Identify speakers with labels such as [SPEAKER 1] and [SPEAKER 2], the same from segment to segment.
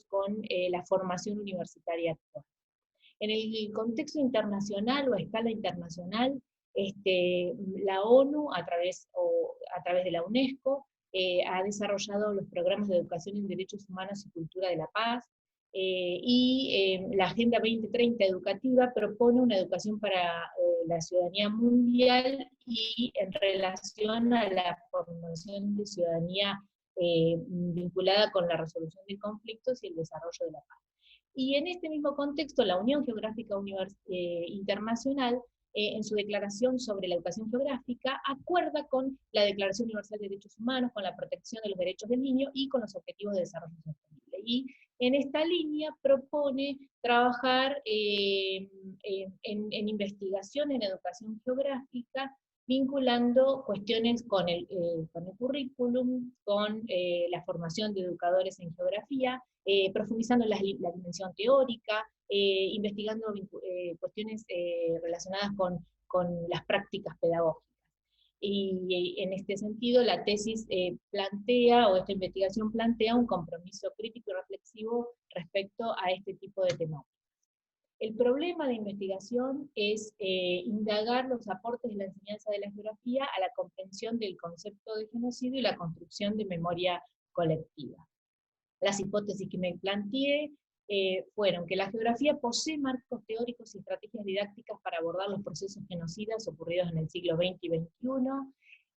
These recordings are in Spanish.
[SPEAKER 1] con la formación universitaria actual. En el contexto internacional o a escala internacional, la ONU, a través de la UNESCO, ha desarrollado los programas de educación en derechos humanos y cultura de la paz, la Agenda 2030 educativa propone una educación para la ciudadanía mundial y en relación a la formación de ciudadanía vinculada con la resolución de conflictos y el desarrollo de la paz. Y en este mismo contexto, la Unión Geográfica Internacional, en su declaración sobre la educación geográfica, acuerda con la Declaración Universal de Derechos Humanos, con la protección de los derechos del niño y con los objetivos de desarrollo sostenible. Y en esta línea propone trabajar en investigación en educación geográfica, vinculando cuestiones con el currículum, con la formación de educadores en geografía, profundizando en la dimensión teórica, investigando cuestiones relacionadas con las prácticas pedagógicas. Y en este sentido, la tesis plantea, o esta investigación plantea, un compromiso crítico y reflexivo respecto a este tipo de temáticas. El problema de investigación es indagar los aportes de la enseñanza de la geografía a la comprensión del concepto de genocidio y la construcción de memoria colectiva. Las hipótesis que me planteé fueron que la geografía posee marcos teóricos y estrategias didácticas para abordar los procesos genocidas ocurridos en el siglo XX y XXI,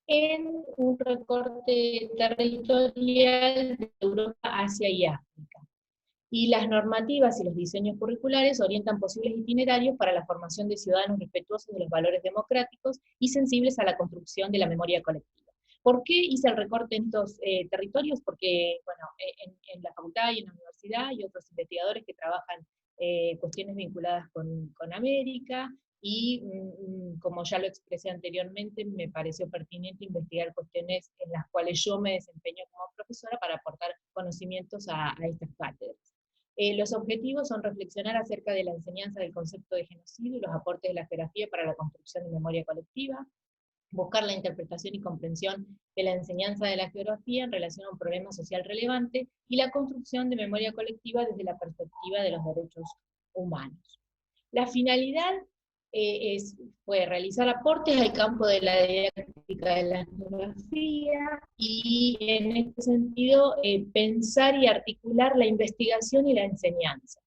[SPEAKER 1] en un recorte territorial de Europa, Asia y África. Y las normativas y los diseños curriculares orientan posibles itinerarios para la formación de ciudadanos respetuosos de los valores democráticos y sensibles a la construcción de la memoria colectiva. ¿Por qué hice el recorte en estos territorios? Porque, bueno, en la facultad y en la universidad hay otros investigadores que trabajan cuestiones vinculadas con América, y como ya lo expresé anteriormente, me pareció pertinente investigar cuestiones en las cuales yo me desempeño como profesora para aportar conocimientos a estas cátedras. Los objetivos son reflexionar acerca de la enseñanza del concepto de genocidio y los aportes de la geografía para la construcción de memoria colectiva, buscar la interpretación y comprensión de la enseñanza de la geografía en relación a un problema social relevante, y la construcción de memoria colectiva desde la perspectiva de los derechos humanos. La finalidad fue realizar aportes al campo de la didáctica de la geografía, y en este sentido pensar y articular la investigación y la enseñanza.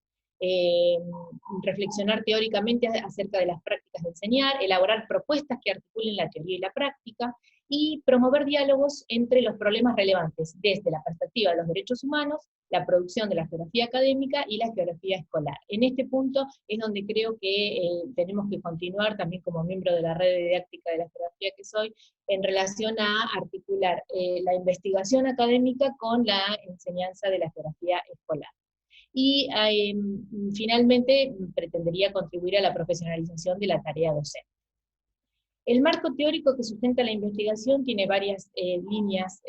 [SPEAKER 1] Reflexionar teóricamente acerca de las prácticas de enseñar, elaborar propuestas que articulen la teoría y la práctica, y promover diálogos entre los problemas relevantes desde la perspectiva de los derechos humanos, la producción de la geografía académica y la geografía escolar. En este punto es donde creo que tenemos que continuar, también como miembro de la red de didáctica de la geografía que soy, en relación a articular la investigación académica con la enseñanza de la geografía escolar. Y finalmente pretendería contribuir a la profesionalización de la tarea docente. El marco teórico que sustenta la investigación tiene varias líneas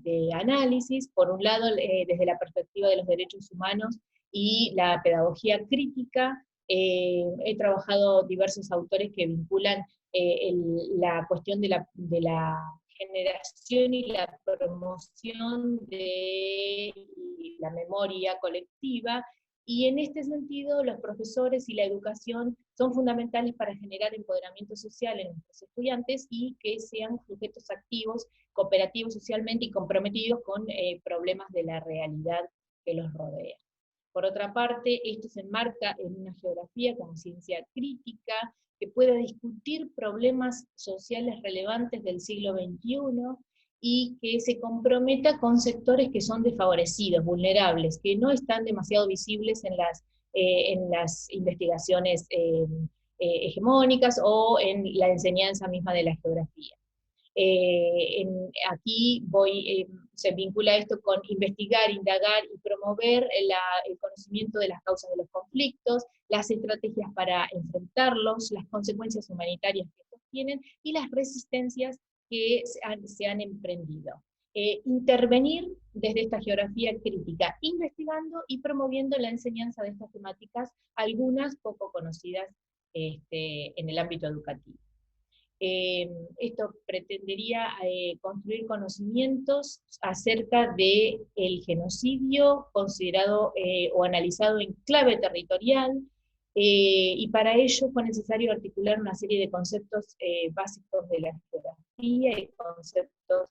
[SPEAKER 1] de análisis. Por un lado, desde la perspectiva de los derechos humanos y la pedagogía crítica, he trabajado diversos autores que vinculan la cuestión de la generación y la promoción de la memoria colectiva, y en este sentido los profesores y la educación son fundamentales para generar empoderamiento social en nuestros estudiantes y que sean sujetos activos, cooperativos socialmente y comprometidos con problemas de la realidad que los rodea. Por otra parte, esto se enmarca en una geografía como ciencia crítica que pueda discutir problemas sociales relevantes del siglo XXI y que se comprometa con sectores que son desfavorecidos, vulnerables, que no están demasiado visibles en las investigaciones hegemónicas o en la enseñanza misma de la geografía. Aquí se vincula esto con investigar, indagar y promover el conocimiento de las causas de los conflictos, las estrategias para enfrentarlos, las consecuencias humanitarias que estos tienen y las resistencias que se han emprendido. Intervenir desde esta geografía crítica, investigando y promoviendo la enseñanza de estas temáticas, algunas poco conocidas en el ámbito educativo. Esto pretendería construir conocimientos acerca del genocidio considerado o analizado en clave territorial, y para ello fue necesario articular una serie de conceptos básicos de la geografía y conceptos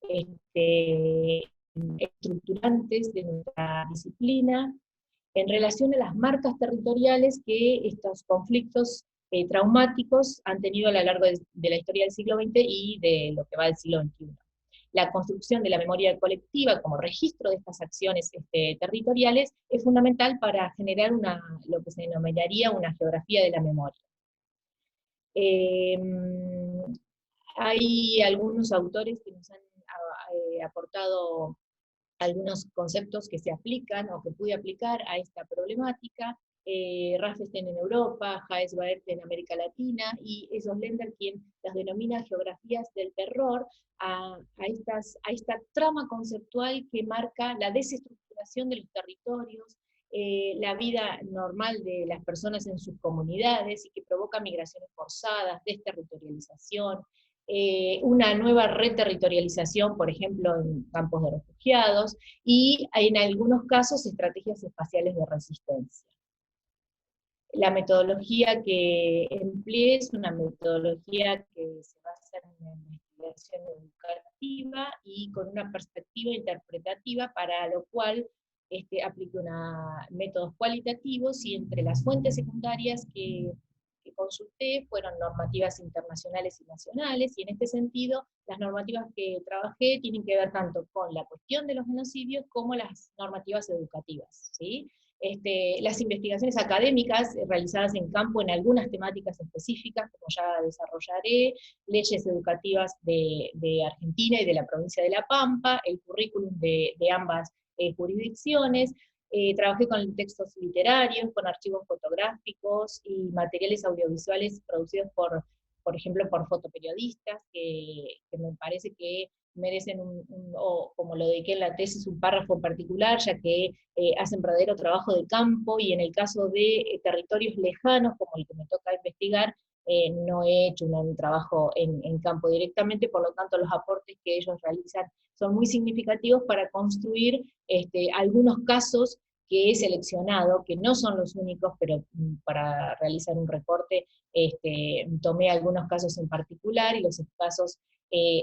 [SPEAKER 1] este, estructurantes de nuestra disciplina, en relación a las marcas territoriales que estos conflictos traumáticos han tenido a lo largo de la historia del siglo XX y de lo que va del siglo XXI. La construcción de la memoria colectiva como registro de estas acciones territoriales es fundamental para generar lo que se denominaría una geografía de la memoria. Hay algunos autores que nos han aportado algunos conceptos que se aplican o que pude aplicar a esta problemática. Raffelstein en Europa, Jaes Baerte en América Latina, y Esos Lender quien las denomina geografías del terror, a esta trama conceptual que marca la desestructuración de los territorios, la vida normal de las personas en sus comunidades, y que provoca migraciones forzadas, desterritorialización, una nueva reterritorialización, por ejemplo, en campos de refugiados, y en algunos casos estrategias espaciales de resistencia. La metodología que empleé es una metodología que se basa en la investigación educativa y con una perspectiva interpretativa, para lo cual apliqué métodos cualitativos, y entre las fuentes secundarias que consulté fueron normativas internacionales y nacionales, y en este sentido las normativas que trabajé tienen que ver tanto con la cuestión de los genocidios como las normativas educativas, ¿sí? Las investigaciones académicas realizadas en campo en algunas temáticas específicas, como ya desarrollaré, leyes educativas de Argentina y de la provincia de La Pampa, el currículum de ambas jurisdicciones. Trabajé con textos literarios, con archivos fotográficos y materiales audiovisuales producidos por ejemplo, por fotoperiodistas, que me parece que merecen o como lo dediqué en la tesis, un párrafo en particular, ya que hacen verdadero trabajo de campo, y en el caso de territorios lejanos, como el que me toca investigar, no he hecho un trabajo en campo directamente, por lo tanto los aportes que ellos realizan son muy significativos para construir algunos casos que he seleccionado, que no son los únicos, pero para realizar un reporte tomé algunos casos en particular, y los casos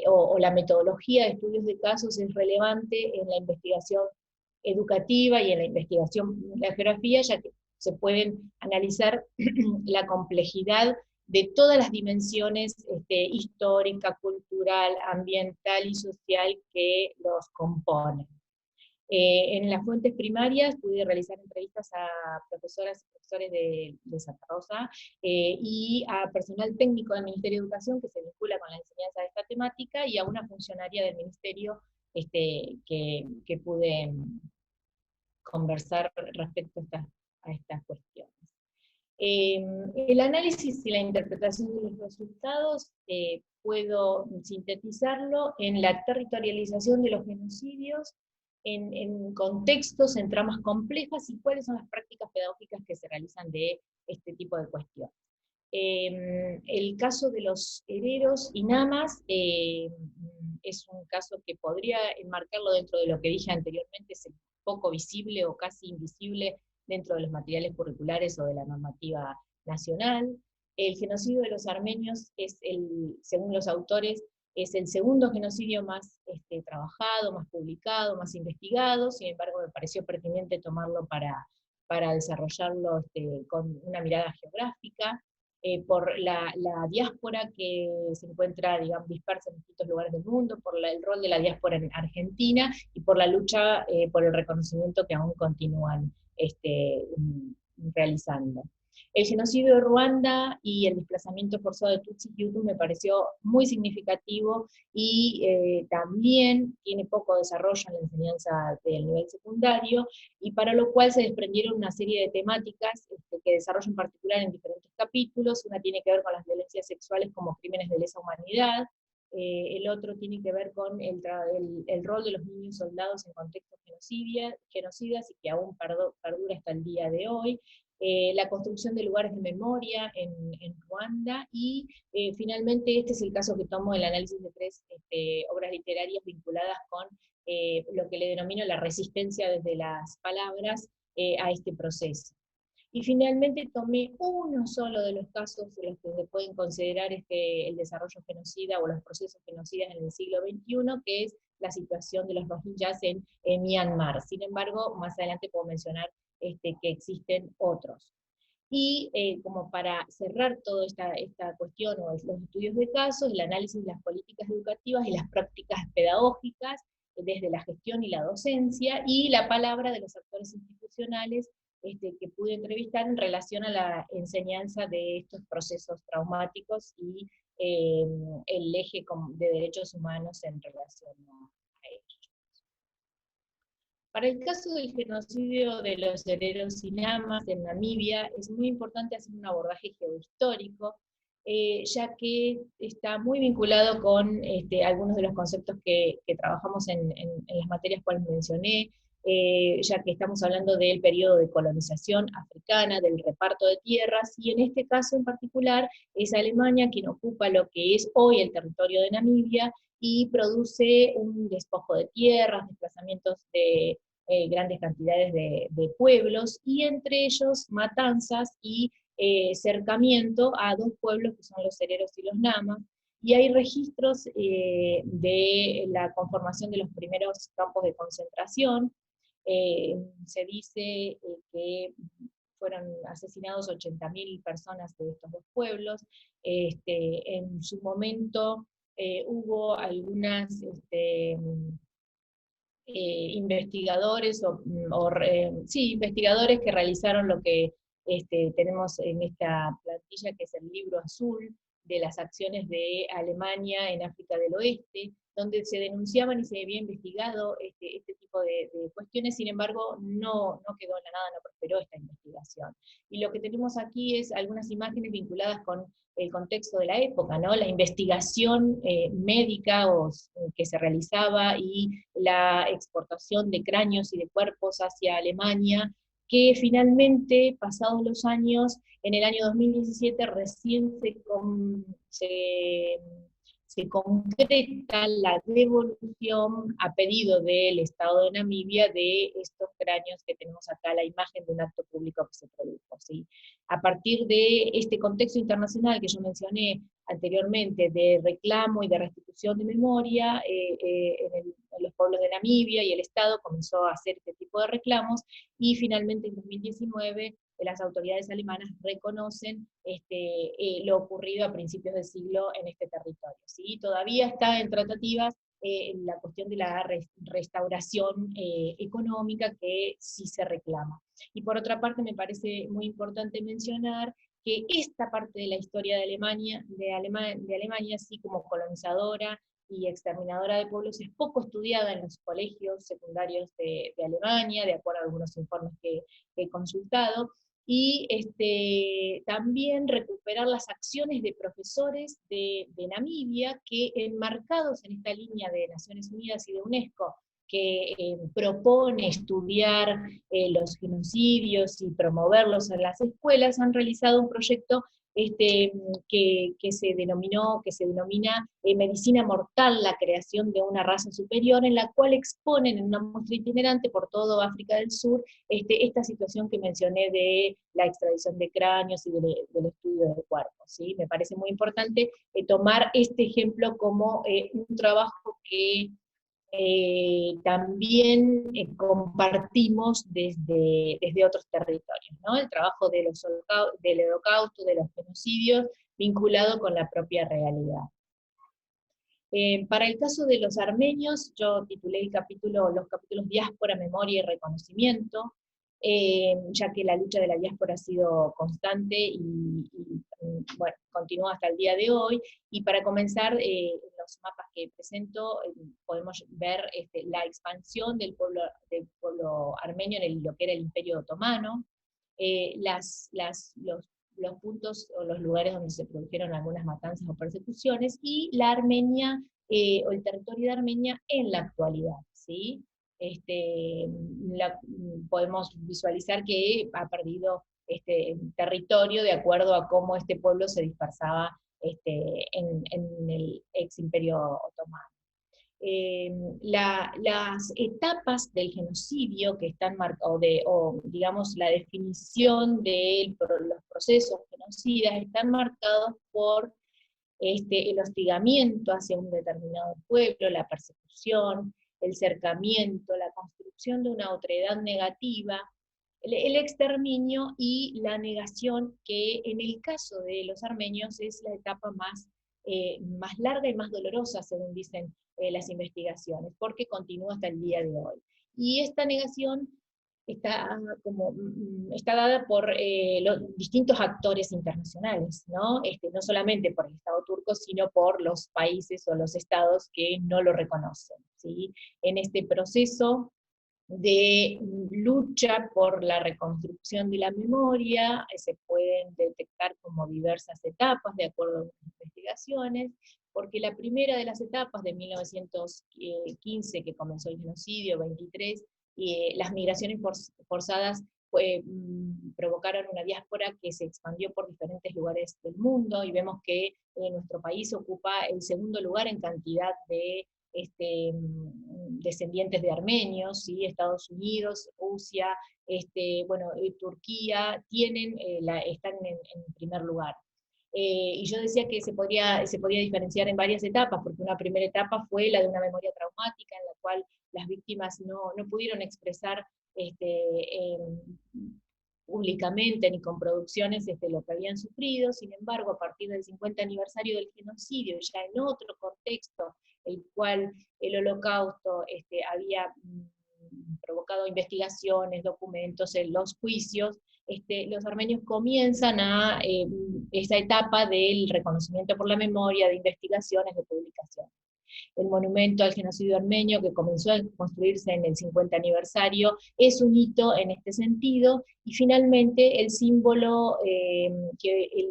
[SPEAKER 1] o la metodología de estudios de casos es relevante en la investigación educativa y en la investigación de la geografía, ya que se pueden analizar la complejidad de todas las dimensiones histórica, cultural, ambiental y social que los componen. En las fuentes primarias pude realizar entrevistas a profesoras y profesores de Santa Rosa, y a personal técnico del Ministerio de Educación que se vincula con la enseñanza de esta temática, y a una funcionaria del Ministerio que pude conversar respecto a estas cuestiones. El análisis y la interpretación de los resultados puedo sintetizarlo en la territorialización de los genocidios, en contextos, en tramas complejas, y cuáles son las prácticas pedagógicas que se realizan de este tipo de cuestiones. El caso de los hereros y namas es un caso que podría enmarcarlo dentro de lo que dije anteriormente, es poco visible o casi invisible dentro de los materiales curriculares o de la normativa nacional. El genocidio de los armenios es, según los autores, es el segundo genocidio más trabajado, más publicado, más investigado. Sin embargo, me pareció pertinente tomarlo para desarrollarlo con una mirada geográfica, por la diáspora que se encuentra, digamos, dispersa en distintos lugares del mundo, por el rol de la diáspora en Argentina, y por la lucha por el reconocimiento que aún continúan realizando. El genocidio de Ruanda y el desplazamiento forzado de Tutsi y Hutu me pareció muy significativo, y también tiene poco desarrollo en la enseñanza del nivel secundario, y para lo cual se desprendieron una serie de temáticas que desarrollo en particular en diferentes capítulos. Una tiene que ver con las violencias sexuales como crímenes de lesa humanidad, el otro tiene que ver con el rol de los niños soldados en contextos genocidas, y que aún perdura hasta el día de hoy. la construcción de lugares de memoria en Ruanda, y finalmente este es el caso que tomo el análisis de 3 obras literarias vinculadas con lo que le denomino la resistencia desde las palabras a este proceso. Y finalmente tomé uno solo de los casos en los que se pueden considerar el desarrollo genocida o los procesos genocidas en el siglo XXI, que es la situación de los rohingyas en Myanmar. Sin embargo, más adelante puedo mencionar que existen otros. Y como para cerrar toda esta cuestión, o los estudios de casos, el análisis de las políticas educativas y las prácticas pedagógicas, desde la gestión y la docencia, y la palabra de los actores institucionales que pude entrevistar en relación a la enseñanza de estos procesos traumáticos y el eje de derechos humanos en relación a ellos. Para el caso del genocidio de los hereros Sinamas en Namibia, es muy importante hacer un abordaje geohistórico, ya que está muy vinculado con algunos de los conceptos que trabajamos en las materias cuales mencioné, ya que estamos hablando del periodo de colonización africana, del reparto de tierras, y en este caso en particular es Alemania quien ocupa lo que es hoy el territorio de Namibia, y produce un despojo de tierras, desplazamientos de grandes cantidades de pueblos, y entre ellos matanzas y cercamiento a dos pueblos que son los hereros y los namas, y hay registros de la conformación de los primeros campos de concentración. Se dice que fueron asesinados 80.000 personas de estos dos pueblos. En su momento hubo algunas investigadores, sí, investigadores que realizaron lo que tenemos en esta plantilla, que es el libro azul de las acciones de Alemania en África del Oeste, donde se denunciaban y se había investigado este tipo de cuestiones. Sin embargo, no quedó en la nada, no prosperó esta investigación. Y lo que tenemos aquí es algunas imágenes vinculadas con el contexto de la época, ¿no? La investigación médica que se realizaba, y la exportación de cráneos y de cuerpos hacia Alemania, que finalmente, pasados los años, en el año 2017 recién se concreta la devolución a pedido del Estado de Namibia de estos cráneos que tenemos acá, la imagen de un acto público que se produjo, ¿sí? A partir de este contexto internacional que yo mencioné anteriormente, de reclamo y de restitución de memoria, en los pueblos de Namibia, y el Estado comenzó a hacer este tipo de reclamos, y finalmente en 2019 las autoridades alemanas reconocen lo ocurrido a principios del siglo en este territorio, ¿sí? Todavía está en tratativas la cuestión de la restauración económica, que sí se reclama. Y por otra parte, me parece muy importante mencionar que esta parte de la historia de Alemania, así como colonizadora y exterminadora de pueblos, es poco estudiada en los colegios secundarios de Alemania, de acuerdo a algunos informes que he consultado, y también recuperar las acciones de profesores de Namibia, que enmarcados en esta línea de Naciones Unidas y de UNESCO, que propone estudiar los genocidios y promoverlos en las escuelas, han realizado un proyecto que se denomina Medicina Mortal, la creación de una raza superior, en la cual exponen en una muestra itinerante por todo África del Sur esta situación que mencioné de la extradición de cráneos y del estudio de cuerpos, ¿sí? Me parece muy importante tomar este ejemplo como un trabajo que también compartimos desde otros territorios, ¿no? El trabajo del holocausto, de los genocidios, vinculado con la propia realidad. Para el caso de los armenios, yo titulé los capítulos Diáspora, Memoria y Reconocimiento, ya que la lucha de la diáspora ha sido constante y bueno, continúa hasta el día de hoy. Y para comenzar, en los mapas que presento, podemos ver la expansión del pueblo armenio en lo que era el Imperio Otomano, los puntos o los lugares donde se produjeron algunas matanzas o persecuciones, y la Armenia, o el territorio de Armenia en la actualidad, ¿sí? Podemos visualizar que ha perdido territorio de acuerdo a cómo este pueblo se dispersaba en el ex imperio otomano. Las etapas del genocidio que están marcadas, o digamos la definición de los procesos genocidas, están marcados por el hostigamiento hacia un determinado pueblo, la persecución, el cercamiento, la construcción de una otredad negativa, el exterminio y la negación, que en el caso de los armenios es la etapa más larga y más dolorosa, según dicen las investigaciones, porque continúa hasta el día de hoy. Y esta negación está dada por los distintos actores internacionales, ¿no? No solamente por el Estado turco, sino por los países o los estados que no lo reconocen, ¿sí? En este proceso de lucha por la reconstrucción de la memoria, se pueden detectar como diversas etapas de acuerdo a las investigaciones, porque la primera de las etapas de 1915, que comenzó el genocidio, 23, las migraciones forzadas provocaron una diáspora que se expandió por diferentes lugares del mundo, y vemos que nuestro país ocupa el segundo lugar en cantidad de descendientes de armenios, ¿sí? Estados Unidos, Rusia, Turquía, están en primer lugar. Y yo decía que se podía diferenciar en varias etapas, porque una primera etapa fue la de una memoria traumática, en la cual las víctimas no pudieron expresar públicamente ni con producciones lo que habían sufrido. Sin embargo, a partir del 50 aniversario del genocidio, ya en otro contexto, el cual el Holocausto había provocado investigaciones, documentos, los juicios, los armenios comienzan a esa etapa del reconocimiento por la memoria, de investigaciones, de publicaciones. El monumento al genocidio armenio, que comenzó a construirse en el 50 aniversario, es un hito en este sentido, y finalmente el símbolo que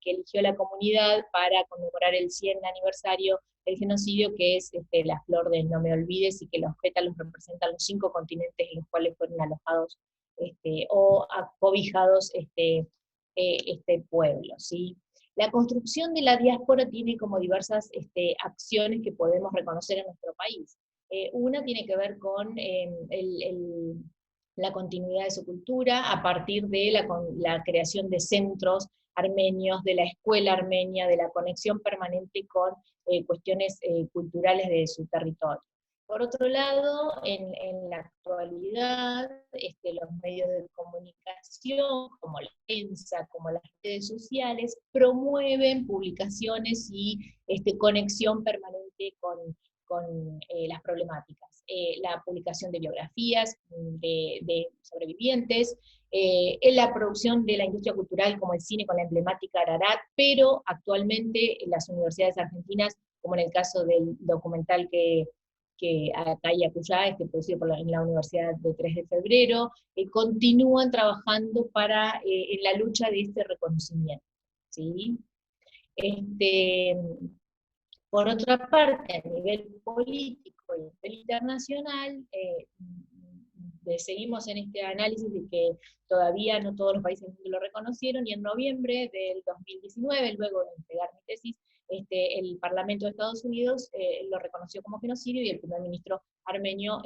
[SPEAKER 1] eligió la comunidad para conmemorar el 100 aniversario del genocidio, que es la flor de No Me Olvides, y que los pétalos representan los 5 continentes en los cuales fueron alojados o acobijados este pueblo, ¿sí? La construcción de la diáspora tiene como diversas acciones que podemos reconocer en nuestro país. Una tiene que ver con la continuidad de su cultura a partir de la creación de centros armenios, de la escuela armenia, de la conexión permanente con cuestiones culturales de su territorio. Por otro lado, en la actualidad, los medios de comunicación, como la prensa, como las redes sociales, promueven publicaciones y conexión permanente con las problemáticas. La publicación de biografías de sobrevivientes, en la producción de la industria cultural como el cine con la emblemática Ararat, pero actualmente en las universidades argentinas, como en el caso del documental que acá y acullá, producido en la Universidad de 3 de Febrero, continúan trabajando en la lucha de este reconocimiento, ¿sí? Por otra parte, a nivel político y a nivel internacional, seguimos en este análisis de que todavía no todos los países lo reconocieron, y en noviembre del 2019, luego de entregar mi tesis, el Parlamento de Estados Unidos lo reconoció como genocidio, y el primer ministro armenio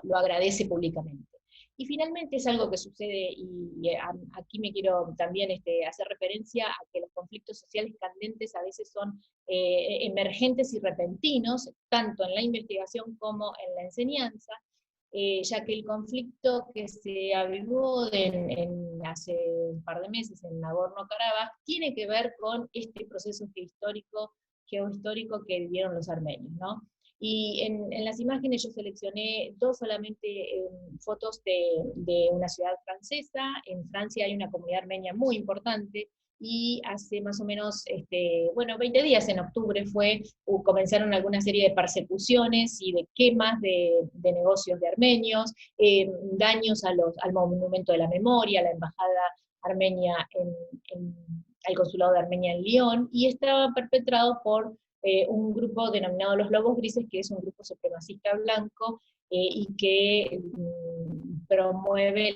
[SPEAKER 1] lo agradece públicamente. Y finalmente es algo que sucede, y aquí me quiero también hacer referencia a que los conflictos sociales candentes a veces son emergentes y repentinos, tanto en la investigación como en la enseñanza, ya que el conflicto que se avivó hace un par de meses en Nagorno-Karabaj tiene que ver con este proceso geohistórico que vivieron los armenios, ¿no? Y en las imágenes yo seleccioné solamente fotos de una ciudad francesa. En Francia hay una comunidad armenia muy importante, y hace más o menos 20 días, en octubre, comenzaron alguna serie de persecuciones y de quemas de negocios de armenios, daños al monumento de la memoria, a la embajada armenia al consulado de Armenia en Lyon, y estaba perpetrado por un grupo denominado los Lobos Grises, que es un grupo supremacista blanco y que promueve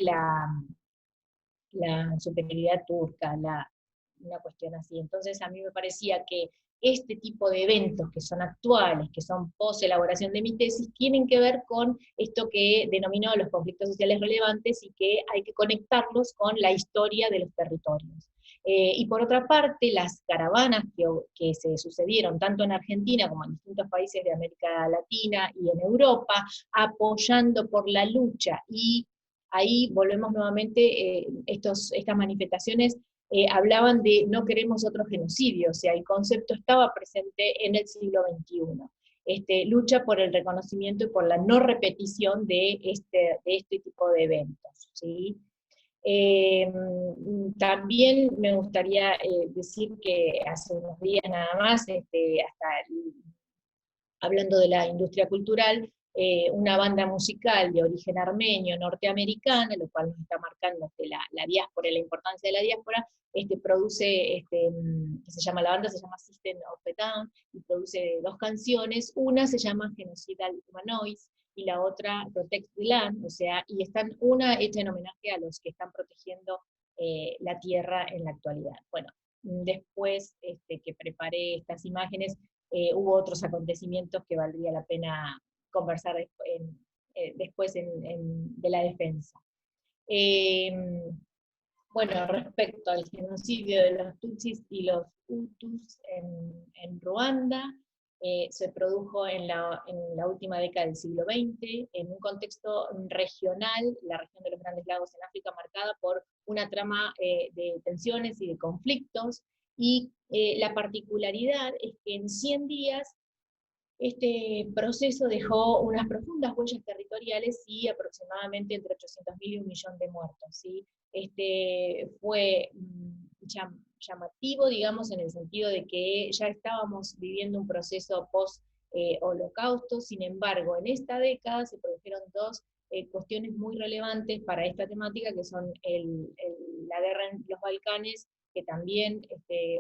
[SPEAKER 1] la superioridad turca, una cuestión así. Entonces a mí me parecía que este tipo de eventos que son actuales, que son post elaboración de mi tesis, tienen que ver con esto que denominó los conflictos sociales relevantes y que hay que conectarlos con la historia de los territorios. Y por otra parte, las caravanas que se sucedieron tanto en Argentina como en distintos países de América Latina y en Europa, apoyando por la lucha, y ahí volvemos nuevamente, estas manifestaciones hablaban de no queremos otro genocidio, o sea, el concepto estaba presente en el siglo XXI. Lucha por el reconocimiento y por la no repetición de este tipo de eventos, ¿sí? También me gustaría decir que hace unos días nada más, hablando de la industria cultural, una banda musical de origen armenio, norteamericana, lo cual nos está marcando la diáspora y la importancia de la diáspora, produce, que se llama, la banda se llama System of a Down, y produce dos canciones, una se llama Genocidal Humanoids, y la otra Protect the Land, o sea, y están una hecha en homenaje a los que están protegiendo la tierra en la actualidad. Bueno, después que preparé estas imágenes, hubo otros acontecimientos que valdría la pena conversar después de la defensa. Bueno, respecto al genocidio de los Tutsis y los Hutus en Ruanda, se produjo en la última década del siglo XX, en un contexto regional, la región de los Grandes Lagos en África, marcada por una trama de tensiones y de conflictos, y la particularidad es que en 100 días este proceso dejó unas profundas huellas territoriales y aproximadamente entre 800.000 y 1.000.000 de muertos, ¿sí? Fue llamativo, digamos, en el sentido de que ya estábamos viviendo un proceso post-holocausto, sin embargo, en esta década se produjeron dos cuestiones muy relevantes para esta temática, que son la guerra en los Balcanes, que también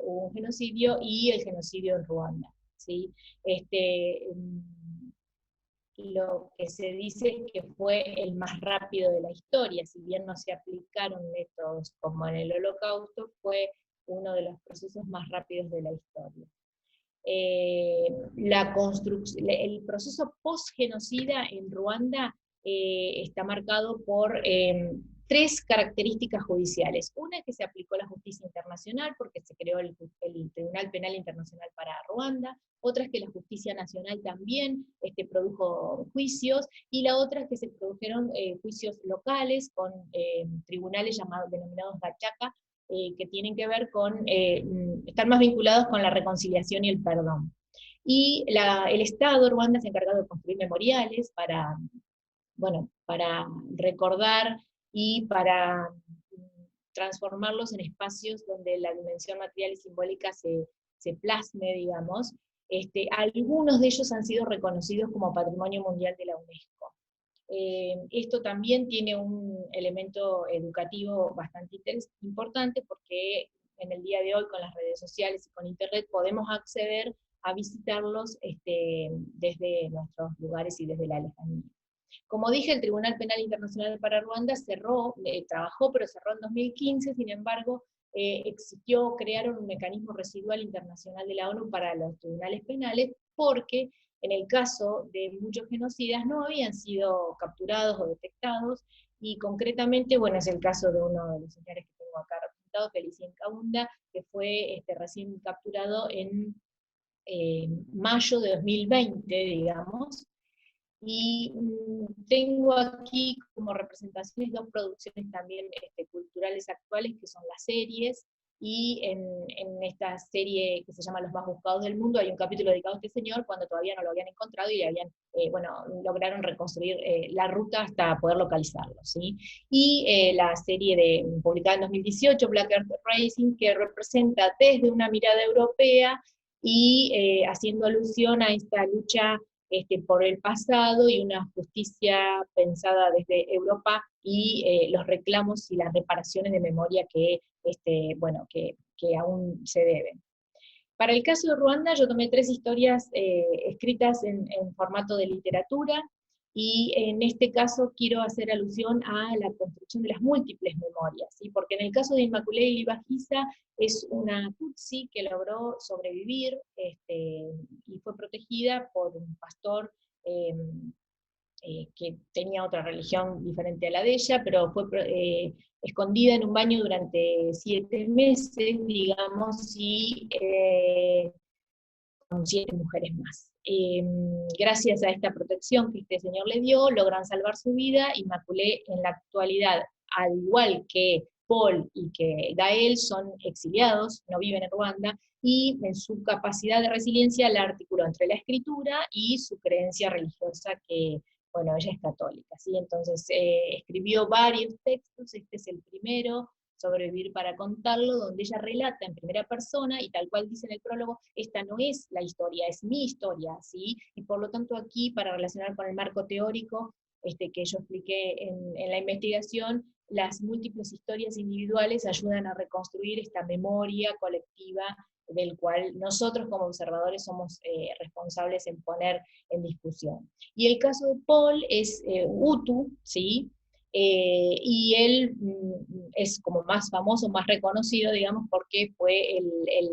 [SPEAKER 1] hubo un genocidio, y el genocidio en Ruanda, ¿sí? Lo que se dice que fue el más rápido de la historia, si bien no se aplicaron métodos como en el Holocausto, fue uno de los procesos más rápidos de la historia. El proceso post-genocida en Ruanda está marcado por tres características judiciales. Una es que se aplicó la justicia internacional, porque se creó el Tribunal Penal Internacional para Ruanda. Otra es que la justicia nacional también produjo juicios, y la otra es que se produjeron juicios locales con tribunales denominados gachaca, que tienen que ver con, están más vinculados con la reconciliación y el perdón. Y el Estado, Ruanda, se ha encargado de construir memoriales para recordar y para transformarlos en espacios donde la dimensión material y simbólica se plasme, digamos. Algunos de ellos han sido reconocidos como Patrimonio Mundial de la UNESCO. Esto también tiene un elemento educativo bastante importante, porque en el día de hoy, con las redes sociales y con internet, podemos acceder a visitarlos desde nuestros lugares y desde la lejanía. Como dije, el Tribunal Penal Internacional para Ruanda trabajó, pero cerró en 2015, sin embargo, crearon un mecanismo residual internacional de la ONU para los tribunales penales, porque en el caso de muchos genocidas no habían sido capturados o detectados, y concretamente, bueno, es el caso de uno de los señores que tengo acá representado, Felicien Kaunda, que fue recién capturado en mayo de 2020, digamos, y tengo aquí como representaciones dos producciones también culturales actuales, que son las series, y en esta serie que se llama Los Más Buscados del Mundo hay un capítulo dedicado a este señor cuando todavía no lo habían encontrado, y lograron reconstruir la ruta hasta poder localizarlo, ¿sí? Y la serie publicada en 2018, Black Earth Rising, que representa desde una mirada europea y haciendo alusión a esta lucha por el pasado y una justicia pensada desde Europa, y los reclamos y las reparaciones de memoria que aún se deben. Para el caso de Ruanda, yo tomé tres historias escritas en formato de literatura. y en este caso quiero hacer alusión a la construcción de las múltiples memorias, ¿sí? Porque en el caso de Inmaculée Ilibagiza es una tutsi que logró sobrevivir y fue protegida por un pastor eh, que tenía otra religión diferente a la de ella, pero fue escondida en un baño durante 7 meses, digamos, y con 7 mujeres más. Gracias a esta protección que este señor le dio, logran salvar su vida. Inmaculée en la actualidad, al igual que Paul y que Gael, son exiliados, no viven en Ruanda, y en su capacidad de resiliencia la articuló entre la escritura y su creencia religiosa, que, bueno, ella es católica, ¿sí? Entonces escribió varios textos, este es el primero, Sobrevivir para contarlo, donde ella relata en primera persona, y tal cual dice en el prólogo, esta no es la historia, es mi historia, ¿sí? Y por lo tanto aquí, para relacionar con el marco teórico que yo expliqué en la investigación, las múltiples historias individuales ayudan a reconstruir esta memoria colectiva del cual nosotros como observadores somos responsables en poner en discusión. Y el caso de Paul es Hutu, ¿sí? Y él es como más famoso, más reconocido, digamos, porque fue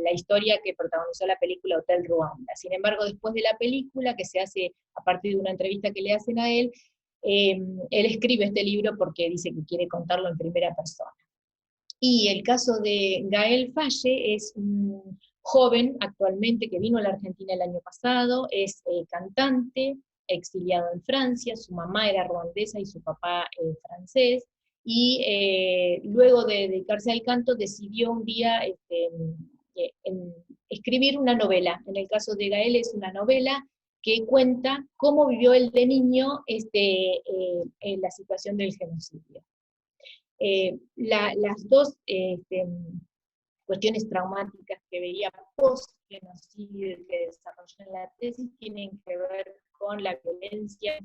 [SPEAKER 1] la historia que protagonizó la película Hotel Ruanda. Sin embargo, después de la película, que se hace a partir de una entrevista que le hacen a él escribe este libro porque dice que quiere contarlo en primera persona. Y el caso de Gael Faye es un joven actualmente que vino a la Argentina el año pasado, es cantante, exiliado en Francia, su mamá era ruandesa y su papá francés, y luego de dedicarse al canto decidió un día escribir una novela. En el caso de Gael es una novela que cuenta cómo vivió él de niño en la situación del genocidio. Las dos cuestiones traumáticas que veía post-genocidio que desarrolló en la tesis tienen que ver con la violencia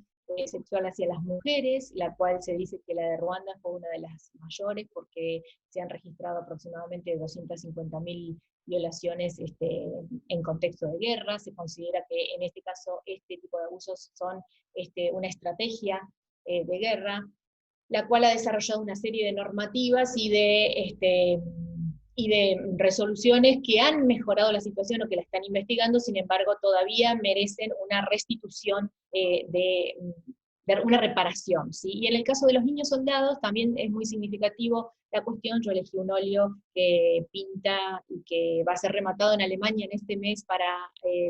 [SPEAKER 1] sexual hacia las mujeres, la cual se dice que la de Ruanda fue una de las mayores porque se han registrado aproximadamente 250.000 violaciones en contexto de guerra. Se considera que en este caso este tipo de abusos son una estrategia de guerra, la cual ha desarrollado una serie de normativas y de resoluciones que han mejorado la situación o que la están investigando, sin embargo todavía merecen una restitución de una reparación, ¿sí? Y en el caso de los niños soldados también es muy significativo la cuestión. Yo elegí un óleo que pinta y que va a ser rematado en Alemania en este mes para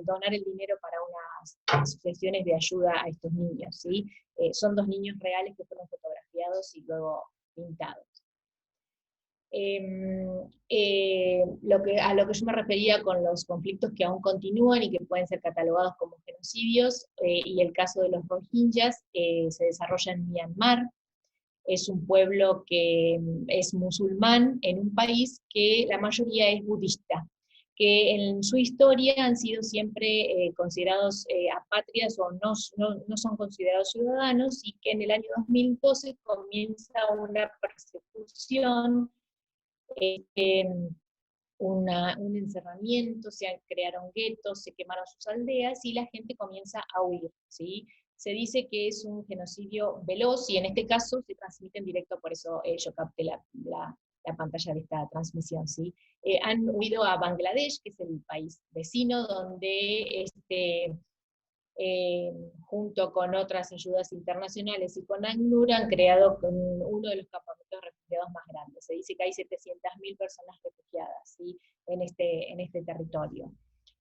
[SPEAKER 1] donar el dinero para unas asociaciones de ayuda a estos niños, ¿sí? Son 2 niños reales que fueron fotografiados y luego pintados. A lo que yo me refería con los conflictos que aún continúan y que pueden ser catalogados como genocidios, y el caso de los rohingyas se desarrolla en Myanmar. Es un pueblo que es musulmán en un país que la mayoría es budista, que en su historia han sido siempre considerados apátridas o no son considerados ciudadanos, y que en el año 2012 comienza una persecución, un encerramiento, se crearon guetos, se quemaron sus aldeas y la gente comienza a huir, ¿sí? Se dice que es un genocidio veloz y en este caso se transmite en directo, por eso yo capté la pantalla de esta transmisión, ¿sí? Han huido a Bangladesh, que es el país vecino, donde junto con otras ayudas internacionales y con ACNUR han creado uno de los campamentos de refugiados más grandes. Se dice que hay 700.000 personas refugiadas, ¿sí? en este territorio.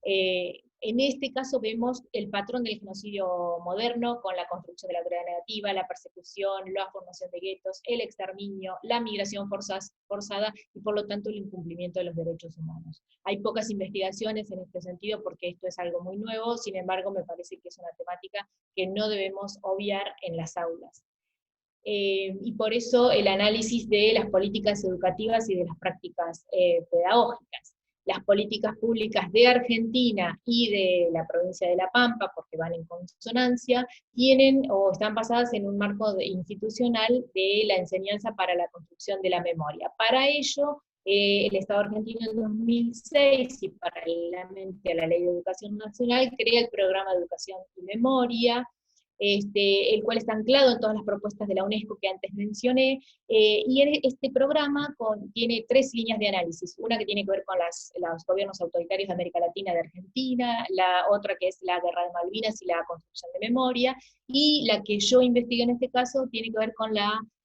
[SPEAKER 1] En este caso vemos el patrón del genocidio moderno con la construcción de la autoridad negativa, la persecución, la formación de guetos, el exterminio, la migración forzada y por lo tanto el incumplimiento de los derechos humanos. Hay pocas investigaciones en este sentido porque esto es algo muy nuevo, sin embargo me parece que es una temática que no debemos obviar en las aulas. Y por eso el análisis de las políticas educativas y de las prácticas pedagógicas. Las políticas públicas de Argentina y de la provincia de La Pampa, porque van en consonancia, tienen o están basadas en un marco institucional de la enseñanza para la construcción de la memoria. Para ello, el Estado argentino en 2006, y paralelamente a la Ley de Educación Nacional, crea el Programa de Educación y Memoria, el cual está anclado en todas las propuestas de la UNESCO que antes mencioné, y este programa tiene 3 líneas de análisis, una que tiene que ver con los gobiernos autoritarios de América Latina, de Argentina, la otra que es la guerra de Malvinas y la construcción de memoria, y la que yo investigué en este caso tiene que ver con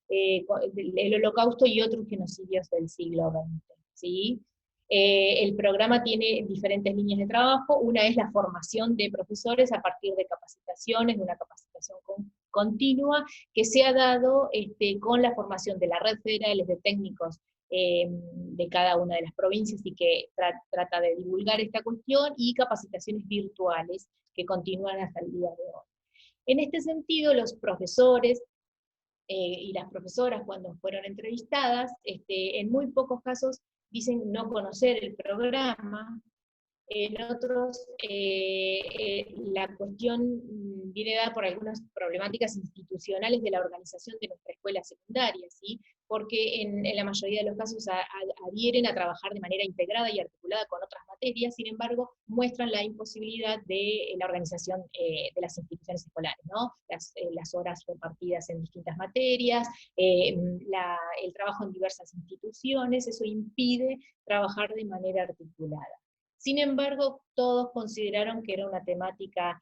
[SPEAKER 1] el Holocausto y otros genocidios del siglo XX, ¿sí? El programa tiene diferentes líneas de trabajo. Una es la formación de profesores a partir de capacitaciones, de una capacitación continua, que se ha dado con la formación de la red federales de técnicos de cada una de las provincias, y que trata de divulgar esta cuestión, y capacitaciones virtuales que continúan hasta el día de hoy. En este sentido, los profesores y las profesoras, cuando fueron entrevistadas, en muy pocos casos dicen no conocer el programa. En otros, la cuestión viene dada por algunas problemáticas institucionales de la organización de nuestra escuela secundaria, ¿sí? Porque en la mayoría de los casos adhieren a trabajar de manera integrada y articulada con otras materias, sin embargo, muestran la imposibilidad de la organización de las instituciones escolares, ¿no? Las horas repartidas en distintas materias, el trabajo en diversas instituciones, eso impide trabajar de manera articulada. Sin embargo, todos consideraron que era una temática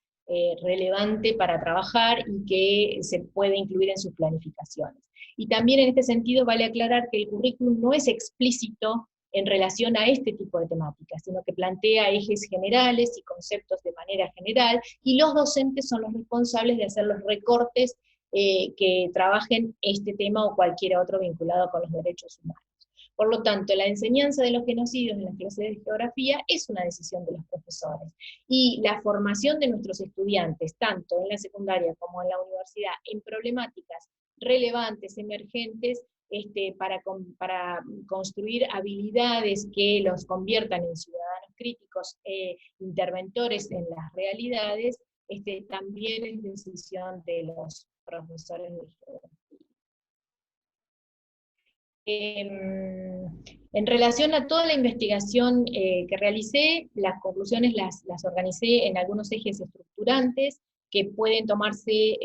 [SPEAKER 1] relevante para trabajar y que se puede incluir en sus planificaciones. Y también en este sentido vale aclarar que el currículum no es explícito en relación a este tipo de temáticas, sino que plantea ejes generales y conceptos de manera general, y los docentes son los responsables de hacer los recortes que trabajen este tema o cualquier otro vinculado con los derechos humanos. Por lo tanto, la enseñanza de los genocidios en las clases de geografía es una decisión de los profesores. Y la formación de nuestros estudiantes, tanto en la secundaria como en la universidad, en problemáticas relevantes, emergentes, para construir habilidades que los conviertan en ciudadanos críticos, interventores en las realidades, también es decisión de los profesores de geografía. En relación a toda la investigación que realicé, las conclusiones las organicé en algunos ejes estructurantes que pueden tomarse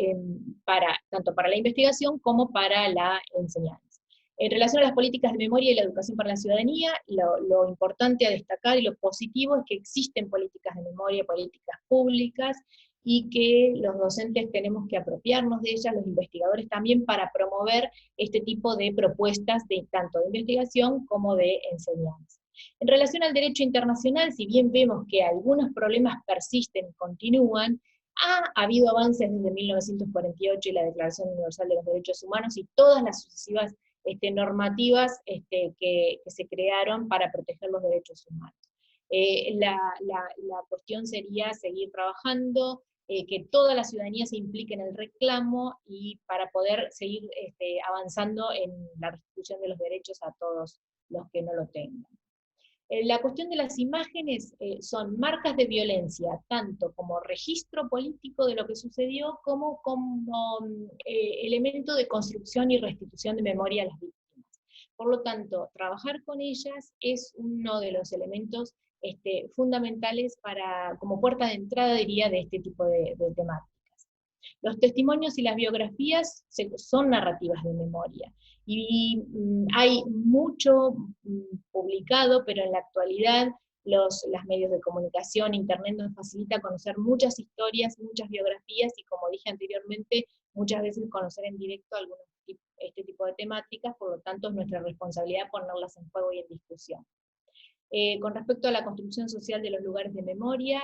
[SPEAKER 1] tanto para la investigación como para la enseñanza. En relación a las políticas de memoria y la educación para la ciudadanía, lo importante a destacar y lo positivo es que existen políticas de memoria, políticas públicas, y que los docentes tenemos que apropiarnos de ellas, los investigadores también, para promover este tipo de propuestas tanto de investigación como de enseñanza. En relación al derecho internacional, si bien vemos que algunos problemas persisten y continúan, ha habido avances desde 1948 y la Declaración Universal de los Derechos Humanos y todas las sucesivas normativas que se crearon para proteger los derechos humanos. La cuestión sería seguir trabajando, que toda la ciudadanía se implique en el reclamo, y para poder seguir avanzando en la restitución de los derechos a todos los que no lo tengan. La cuestión de las imágenes son marcas de violencia, tanto como registro político de lo que sucedió, como elemento de construcción y restitución de memoria a las víctimas. Por lo tanto, trabajar con ellas es uno de los elementos fundamentales como puerta de entrada, diría, de este tipo de temáticas. Los testimonios y las biografías son narrativas de memoria, y hay mucho publicado, pero en la actualidad los medios de comunicación, internet nos facilita conocer muchas historias, muchas biografías, y como dije anteriormente, muchas veces conocer en directo este tipo de temáticas, por lo tanto es nuestra responsabilidad ponerlas en juego y en discusión. Con respecto a la construcción social de los lugares de memoria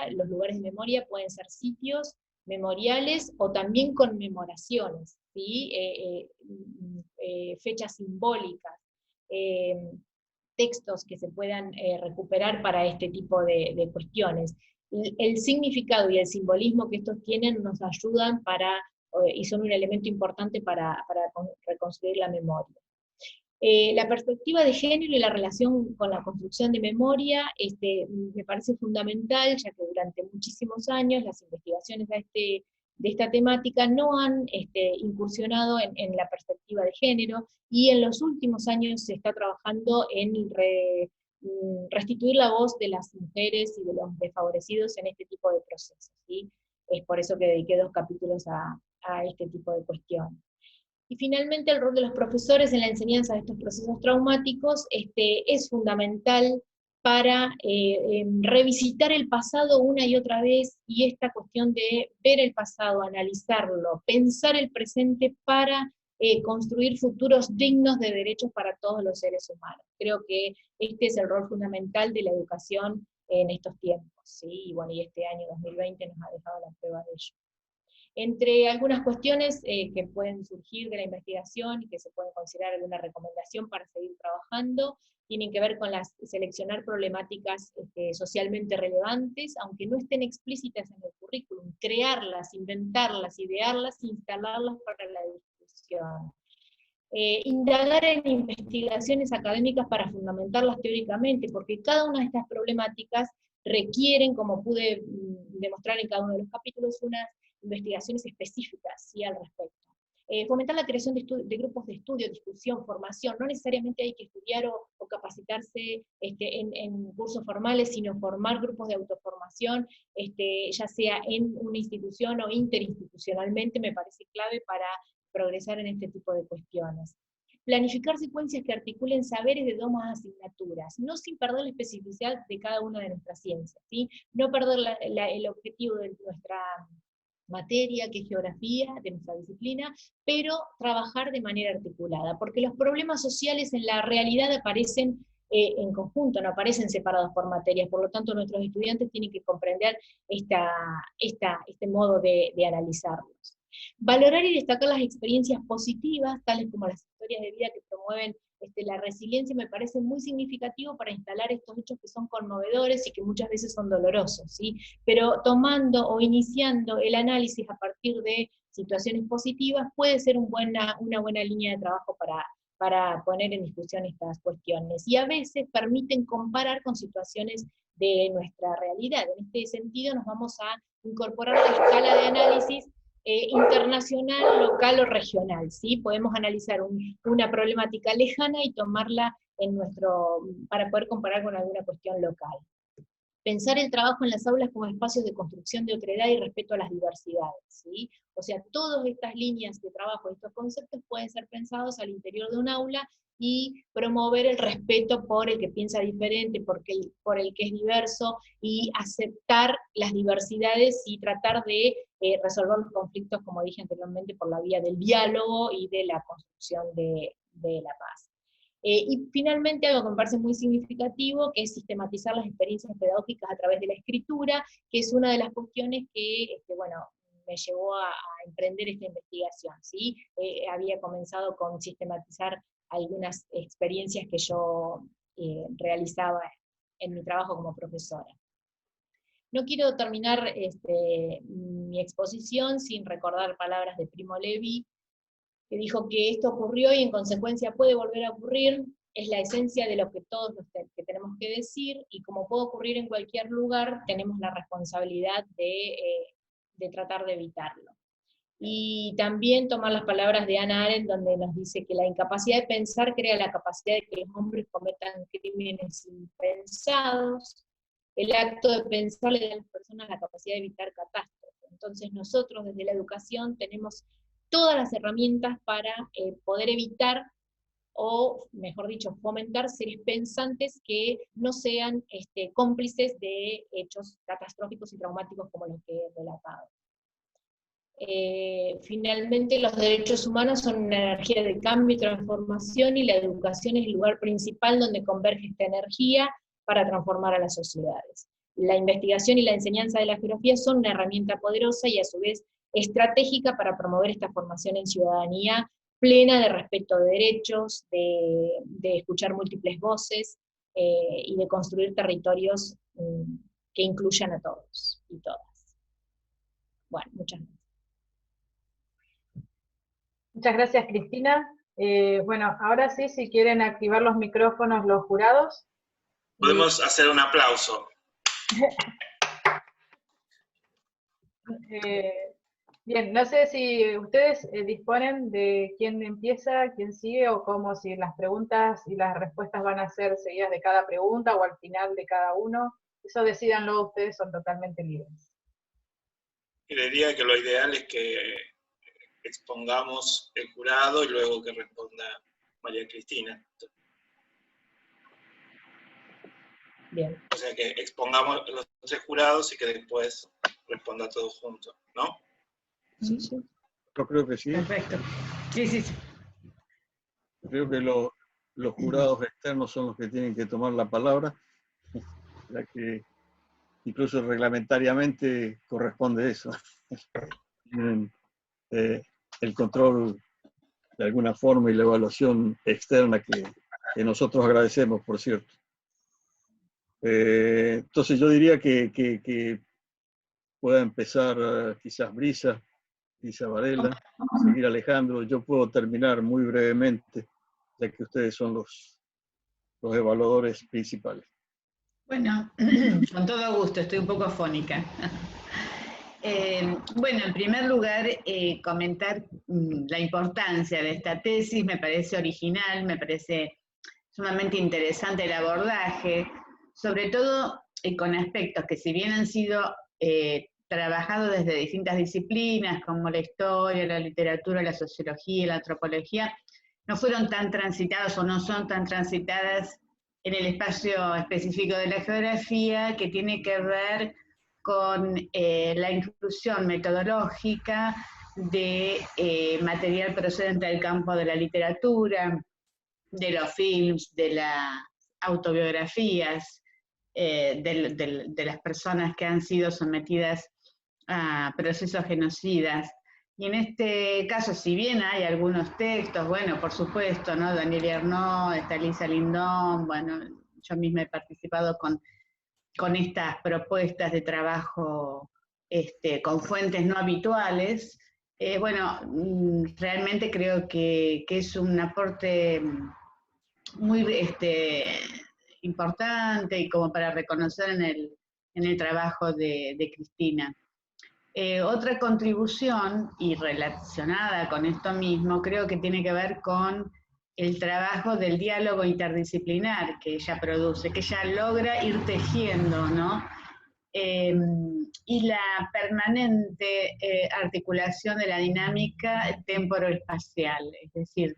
[SPEAKER 1] pueden ser sitios memoriales o también conmemoraciones, ¿sí? Fechas simbólicas, textos que se puedan recuperar para este tipo de cuestiones. El significado y el simbolismo que estos tienen nos ayudan y son un elemento importante para reconstruir la memoria. La perspectiva de género y la relación con la construcción de memoria me parece fundamental, ya que durante muchísimos años las investigaciones de esta temática no han incursionado en la perspectiva de género, y en los últimos años se está trabajando en restituir la voz de las mujeres y de los desfavorecidos en este tipo de procesos, ¿sí? Es por eso que dediqué 2 capítulos a a este tipo de cuestiones. Y finalmente el rol de los profesores en la enseñanza de estos procesos traumáticos es fundamental para revisitar el pasado una y otra vez, y esta cuestión de ver el pasado, analizarlo, pensar el presente para construir futuros dignos de derechos para todos los seres humanos. Creo que este es el rol fundamental de la educación en estos tiempos, ¿sí? Y bueno, y este año 2020 nos ha dejado la prueba de ello. Entre algunas cuestiones que pueden surgir de la investigación y que se pueden considerar alguna recomendación para seguir trabajando, tienen que ver con seleccionar problemáticas socialmente relevantes, aunque no estén explícitas en el currículum, crearlas, inventarlas, idearlas, instalarlas para la discusión. Indagar en investigaciones académicas para fundamentarlas teóricamente, porque cada una de estas problemáticas requieren, como pude demostrar en cada uno de los capítulos, unas investigaciones específicas, ¿sí?, al respecto. Fomentar la creación de grupos de estudio, discusión, formación. No necesariamente hay que estudiar o capacitarse en cursos formales, sino formar grupos de autoformación, ya sea en una institución o interinstitucionalmente, me parece clave para progresar en este tipo de cuestiones. Planificar secuencias que articulen saberes de dos asignaturas, no sin perder la especificidad de cada una de nuestras ciencias, ¿sí? No perder el objetivo de nuestra materia, que es geografía, de nuestra disciplina, pero trabajar de manera articulada, porque los problemas sociales en la realidad aparecen en conjunto, no aparecen separados por materias, por lo tanto nuestros estudiantes tienen que comprender este modo de analizarlos. Valorar y destacar las experiencias positivas, tales como las historias de vida que promueven la resiliencia, me parece muy significativo para instalar estos hechos que son conmovedores y que muchas veces son dolorosos, ¿sí? Pero tomando o iniciando el análisis a partir de situaciones positivas puede ser una buena línea de trabajo para poner en discusión estas cuestiones. Y a veces permiten comparar con situaciones de nuestra realidad. En este sentido nos vamos a incorporar la escala de análisis internacional, local o regional, ¿sí? Podemos analizar una problemática lejana y tomarla para poder comparar con alguna cuestión local. Pensar el trabajo en las aulas como espacios de construcción de otredad y respeto a las diversidades, ¿sí? O sea, todas estas líneas de trabajo, estos conceptos pueden ser pensados al interior de un aula y promover el respeto por el que piensa diferente, por el que es diverso, y aceptar las diversidades y tratar de resolver los conflictos, como dije anteriormente, por la vía del diálogo y de la construcción de la paz. Y finalmente, algo que me parece muy significativo, que es sistematizar las experiencias pedagógicas a través de la escritura, que es una de las cuestiones que, me llevó a emprender esta investigación, ¿sí? Había comenzado con sistematizar algunas experiencias que yo realizaba en mi trabajo como profesora. No quiero terminar mi exposición sin recordar palabras de Primo Levi, que dijo que esto ocurrió y en consecuencia puede volver a ocurrir, es la esencia de lo que todos que tenemos que decir, y como puede ocurrir en cualquier lugar, tenemos la responsabilidad de tratar de evitarlo. Y también tomar las palabras de Hannah Arendt, donde nos dice que la incapacidad de pensar crea la capacidad de que los hombres cometan crímenes impensados. El acto de pensar le da a las personas la capacidad de evitar catástrofes. Entonces nosotros desde la educación tenemos todas las herramientas para poder evitar, o mejor dicho, fomentar seres pensantes que no sean cómplices de hechos catastróficos y traumáticos como los que he relatado. Finalmente, los derechos humanos son una energía de cambio y transformación, y la educación es el lugar principal donde converge esta energía para transformar a las sociedades. La investigación y la enseñanza de la geografía son una herramienta poderosa y a su vez estratégica para promover esta formación en ciudadanía plena de respeto de derechos, de escuchar múltiples voces y de construir territorios que incluyan a todos y todas. Bueno, muchas gracias.
[SPEAKER 2] Muchas gracias, Cristina. Bueno, ahora sí, si quieren activar los micrófonos los jurados.
[SPEAKER 3] Podemos hacer un aplauso.
[SPEAKER 2] Bien, no sé si ustedes disponen de quién empieza, quién sigue, o cómo, si las preguntas y las respuestas van a ser seguidas de cada pregunta o al final de cada uno. Eso decídanlo ustedes, son totalmente libres.
[SPEAKER 3] Y diría que lo ideal es que expongamos el jurado y luego que responda María Cristina.
[SPEAKER 1] Bien.
[SPEAKER 3] O sea, que expongamos los 3 jurados y que después responda todo junto, ¿no?
[SPEAKER 1] Sí, sí.
[SPEAKER 4] Yo creo que sí.
[SPEAKER 5] Perfecto. Sí, sí, sí.
[SPEAKER 4] Creo que los jurados externos son los que tienen que tomar la palabra, ya que incluso reglamentariamente corresponde eso. Tienen el control de alguna forma y la evaluación externa que nosotros agradecemos, por cierto. Entonces yo diría que pueda empezar quizás Brisa Varela, seguir Alejandro. Yo puedo terminar muy brevemente, ya que ustedes son los evaluadores principales.
[SPEAKER 5] Bueno, con todo gusto, estoy un poco afónica. Bueno, en primer lugar, comentar la importancia de esta tesis. Me parece original, me parece sumamente interesante el abordaje, sobre todo con aspectos que, si bien han sido trabajados desde distintas disciplinas, como la historia, la literatura, la sociología, la antropología, no fueron tan transitados o no son tan transitadas en el espacio específico de la geografía, que tiene que ver con la inclusión metodológica de material procedente del campo de la literatura, de los films, de las autobiografías, de las personas que han sido sometidas a procesos genocidas. Y en este caso, si bien hay algunos textos, bueno, por supuesto, ¿no? Daniel Ernaux, está Lisa Lindon, bueno, yo misma he participado con estas propuestas de trabajo con fuentes no habituales. Bueno, realmente creo que es un aporte muy importante y como para reconocer en el trabajo de Cristina. Otra contribución, y relacionada con esto mismo, creo que tiene que ver con el trabajo del diálogo interdisciplinar que ella produce, que ella logra ir tejiendo, ¿no? Y la permanente articulación de la dinámica temporoespacial, es decir,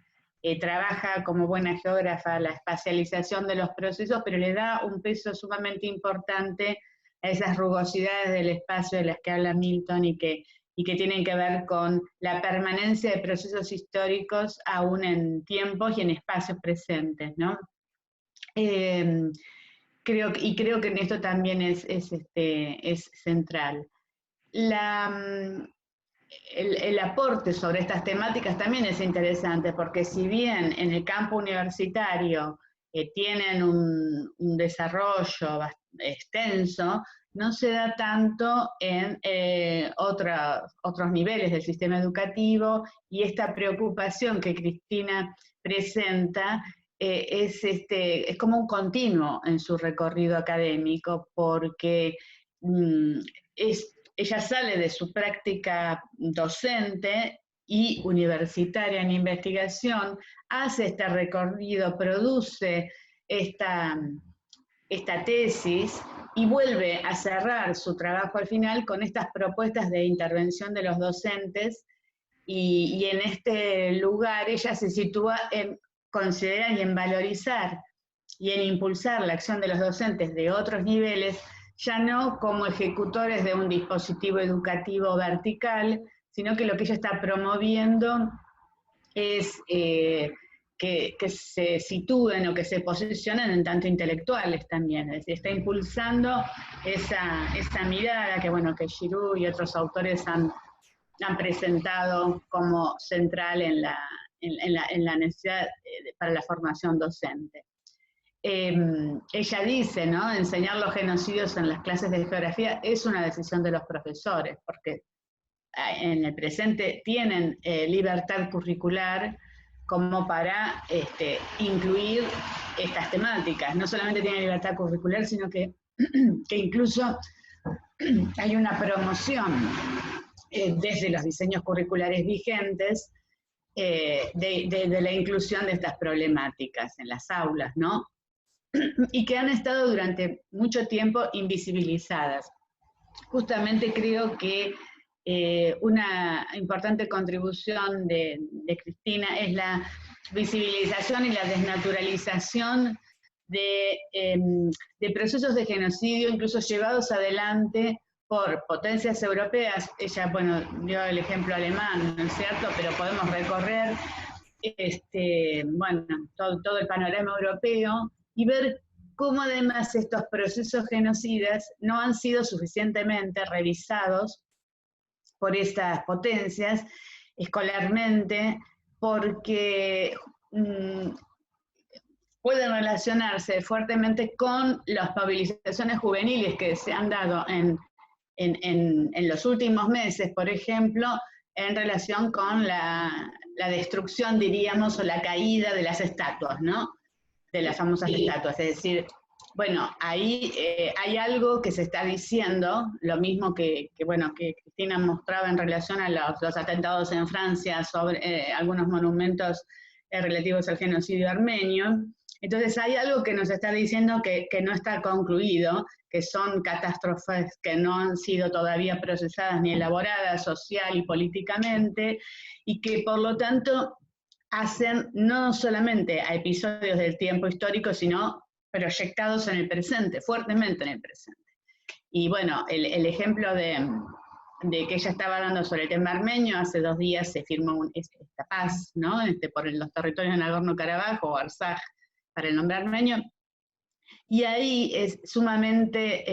[SPEAKER 5] trabaja como buena geógrafa la espacialización de los procesos, pero le da un peso sumamente importante a esas rugosidades del espacio de las que habla Milton y que tienen que ver con la permanencia de procesos históricos aún en tiempos y en espacios presentes, ¿no? Creo que en esto también es central. El aporte sobre estas temáticas también es interesante, porque si bien en el campo universitario tienen un desarrollo extenso, no se da tanto en otros niveles del sistema educativo, y esta preocupación que Cristina presenta es como un continuo en su recorrido académico, porque ella sale de su práctica docente y universitaria en investigación, hace este recorrido, produce esta tesis y vuelve a cerrar su trabajo al final con estas propuestas de intervención de los docentes, y en este lugar ella se sitúa en considerar y en valorizar y en impulsar la acción de los docentes de otros niveles, ya no como ejecutores de un dispositivo educativo vertical, sino que lo que ella está promoviendo es que se sitúen o que se posicionen en tanto intelectuales también, es decir, está impulsando esa mirada que, bueno, que Giroux y otros autores han presentado como central en la necesidad para la formación docente. Ella dice, ¿no?, enseñar los genocidios en las clases de geografía es una decisión de los profesores, porque en el presente tienen libertad curricular como para incluir estas temáticas. No solamente tienen libertad curricular, sino que incluso hay una promoción desde los diseños curriculares vigentes de la inclusión de estas problemáticas en las aulas, ¿no? Y que han estado durante mucho tiempo invisibilizadas. Justamente creo que una importante contribución de Cristina es la visibilización y la desnaturalización de procesos de genocidio, incluso llevados adelante por potencias europeas. Ella, bueno, dio el ejemplo alemán, ¿no es cierto? Pero podemos recorrer bueno, todo el panorama europeo y ver cómo además estos procesos genocidas no han sido suficientemente revisados por estas potencias escolarmente, porque pueden relacionarse fuertemente con las movilizaciones juveniles que se han dado en los últimos meses, por ejemplo, en relación con la destrucción, diríamos, o la caída de las estatuas, ¿no? De las famosas estatuas. Es decir, bueno, ahí hay algo que se está diciendo, lo mismo que Cristina mostraba en relación a los atentados en Francia sobre algunos monumentos relativos al genocidio armenio. Entonces hay algo que nos está diciendo que no está concluido, que son catástrofes que no han sido todavía procesadas ni elaboradas social y políticamente, y que por lo tanto hacen no solamente a episodios del tiempo histórico, sino proyectados en el presente, fuertemente en el presente. Y bueno, el ejemplo de que ella estaba dando sobre el tema armenio, hace 2 días se firmó esta paz, ¿no? Por los territorios de Nagorno-Karabaj o Artsaj, para el nombre armenio, y ahí es sumamente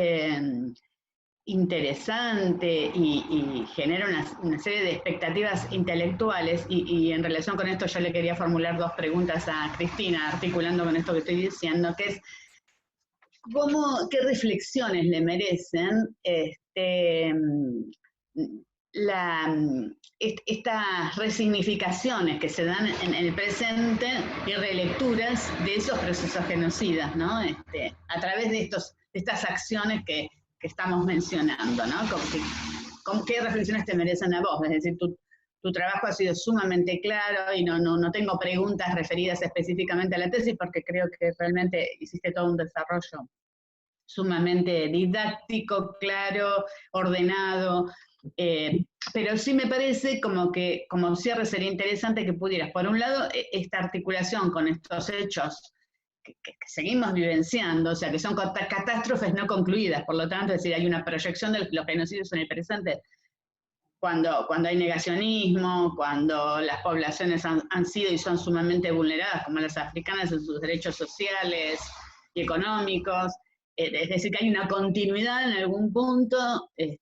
[SPEAKER 5] interesante y genera una serie de expectativas intelectuales, y en relación con esto yo le quería formular 2 preguntas a Cristina, articulando con esto que estoy diciendo, que es, ¿qué reflexiones le merecen estas resignificaciones que se dan en el presente y relecturas de esos procesos genocidas, ¿no? A través de estas acciones que estamos mencionando, ¿no? ¿Qué reflexiones te merecen a vos? Es decir, tu trabajo ha sido sumamente claro y no tengo preguntas referidas específicamente a la tesis porque creo que realmente hiciste todo un desarrollo sumamente didáctico, claro, ordenado, pero sí me parece como cierre sería interesante que pudieras, por un lado, esta articulación con estos hechos que seguimos vivenciando, o sea, que son catástrofes no concluidas, por lo tanto, es decir, hay una proyección de los genocidios en el presente, cuando hay negacionismo, cuando las poblaciones han sido y son sumamente vulneradas, como las africanas, en sus derechos sociales y económicos. Es decir, que hay una continuidad en algún punto de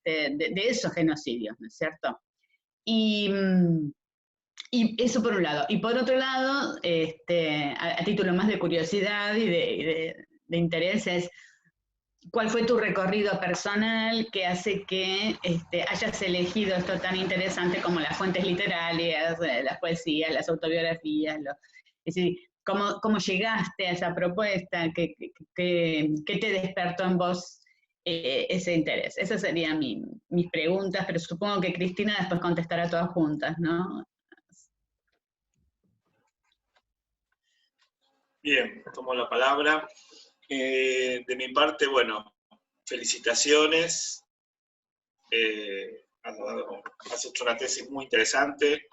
[SPEAKER 5] esos genocidios, ¿no es cierto? Y eso por un lado. Y por otro lado, a título más de curiosidad y de interés, es ¿cuál fue tu recorrido personal que hace que hayas elegido esto tan interesante como las fuentes literarias, las poesías, las autobiografías? Es decir, ¿cómo llegaste a esa propuesta? ¿Qué te despertó en vos ese interés? Esas serían mis preguntas, pero supongo que Cristina después contestará todas juntas, ¿no?
[SPEAKER 3] Bien, tomo la palabra. De mi parte, bueno, felicitaciones. Has hecho una tesis muy interesante.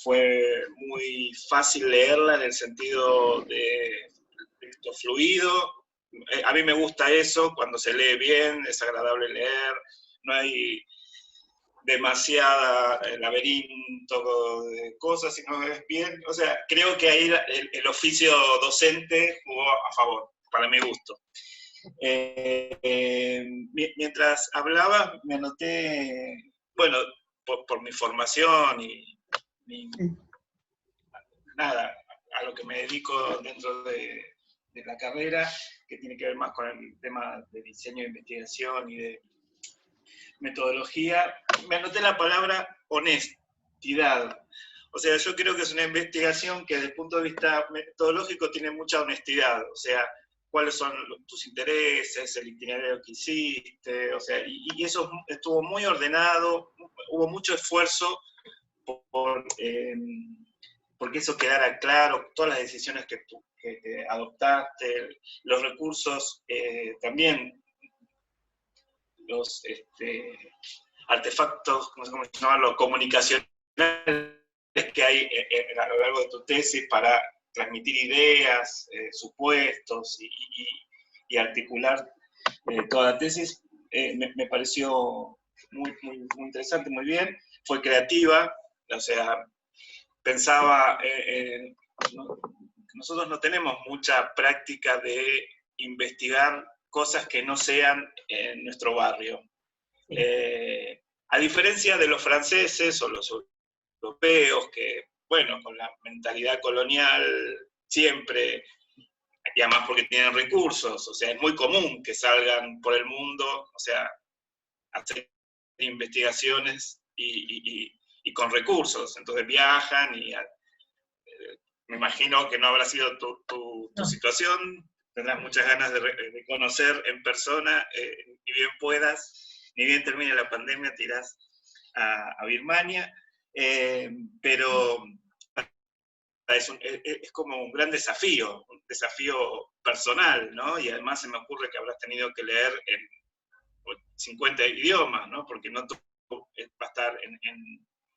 [SPEAKER 3] Fue muy fácil leerla en el sentido de texto fluido. A mí me gusta eso, cuando se lee bien, es agradable leer, no hay demasiada laberinto de cosas, sino es bien, o sea, creo que ahí el oficio docente jugó a favor, para mi gusto. Mientras hablaba, me anoté, bueno, por mi formación y nada, a lo que me dedico dentro de la carrera, que tiene que ver más con el tema de diseño de investigación y de metodología, me anoté la palabra honestidad. O sea, yo creo que es una investigación que desde el punto de vista metodológico tiene mucha honestidad, o sea, cuáles son tus intereses, el itinerario que hiciste, o sea, y eso estuvo muy ordenado, hubo mucho esfuerzo porque eso quedara claro, todas las decisiones que adoptaste, los recursos también, artefactos, no sé cómo llamarlo, comunicacionales que hay a lo largo de tu tesis para transmitir ideas, supuestos y articular toda la tesis, me pareció muy interesante, muy bien. Fue creativa, o sea, pensaba, nosotros no tenemos mucha práctica de investigar cosas que no sean en nuestro barrio. A diferencia de los franceses o los europeos, que, bueno, con la mentalidad colonial siempre, y además porque tienen recursos, o sea, es muy común que salgan por el mundo, o sea, hacer investigaciones y con recursos, entonces viajan y me imagino que no habrá sido tu situación, tendrás muchas ganas de conocer en persona, ni bien puedas, ni bien termine la pandemia, te irás a Birmania, pero es como un gran desafío, un desafío personal, ¿no? Y además se me ocurre que habrás tenido que leer en 50 idiomas, ¿no? Porque no todo va a estar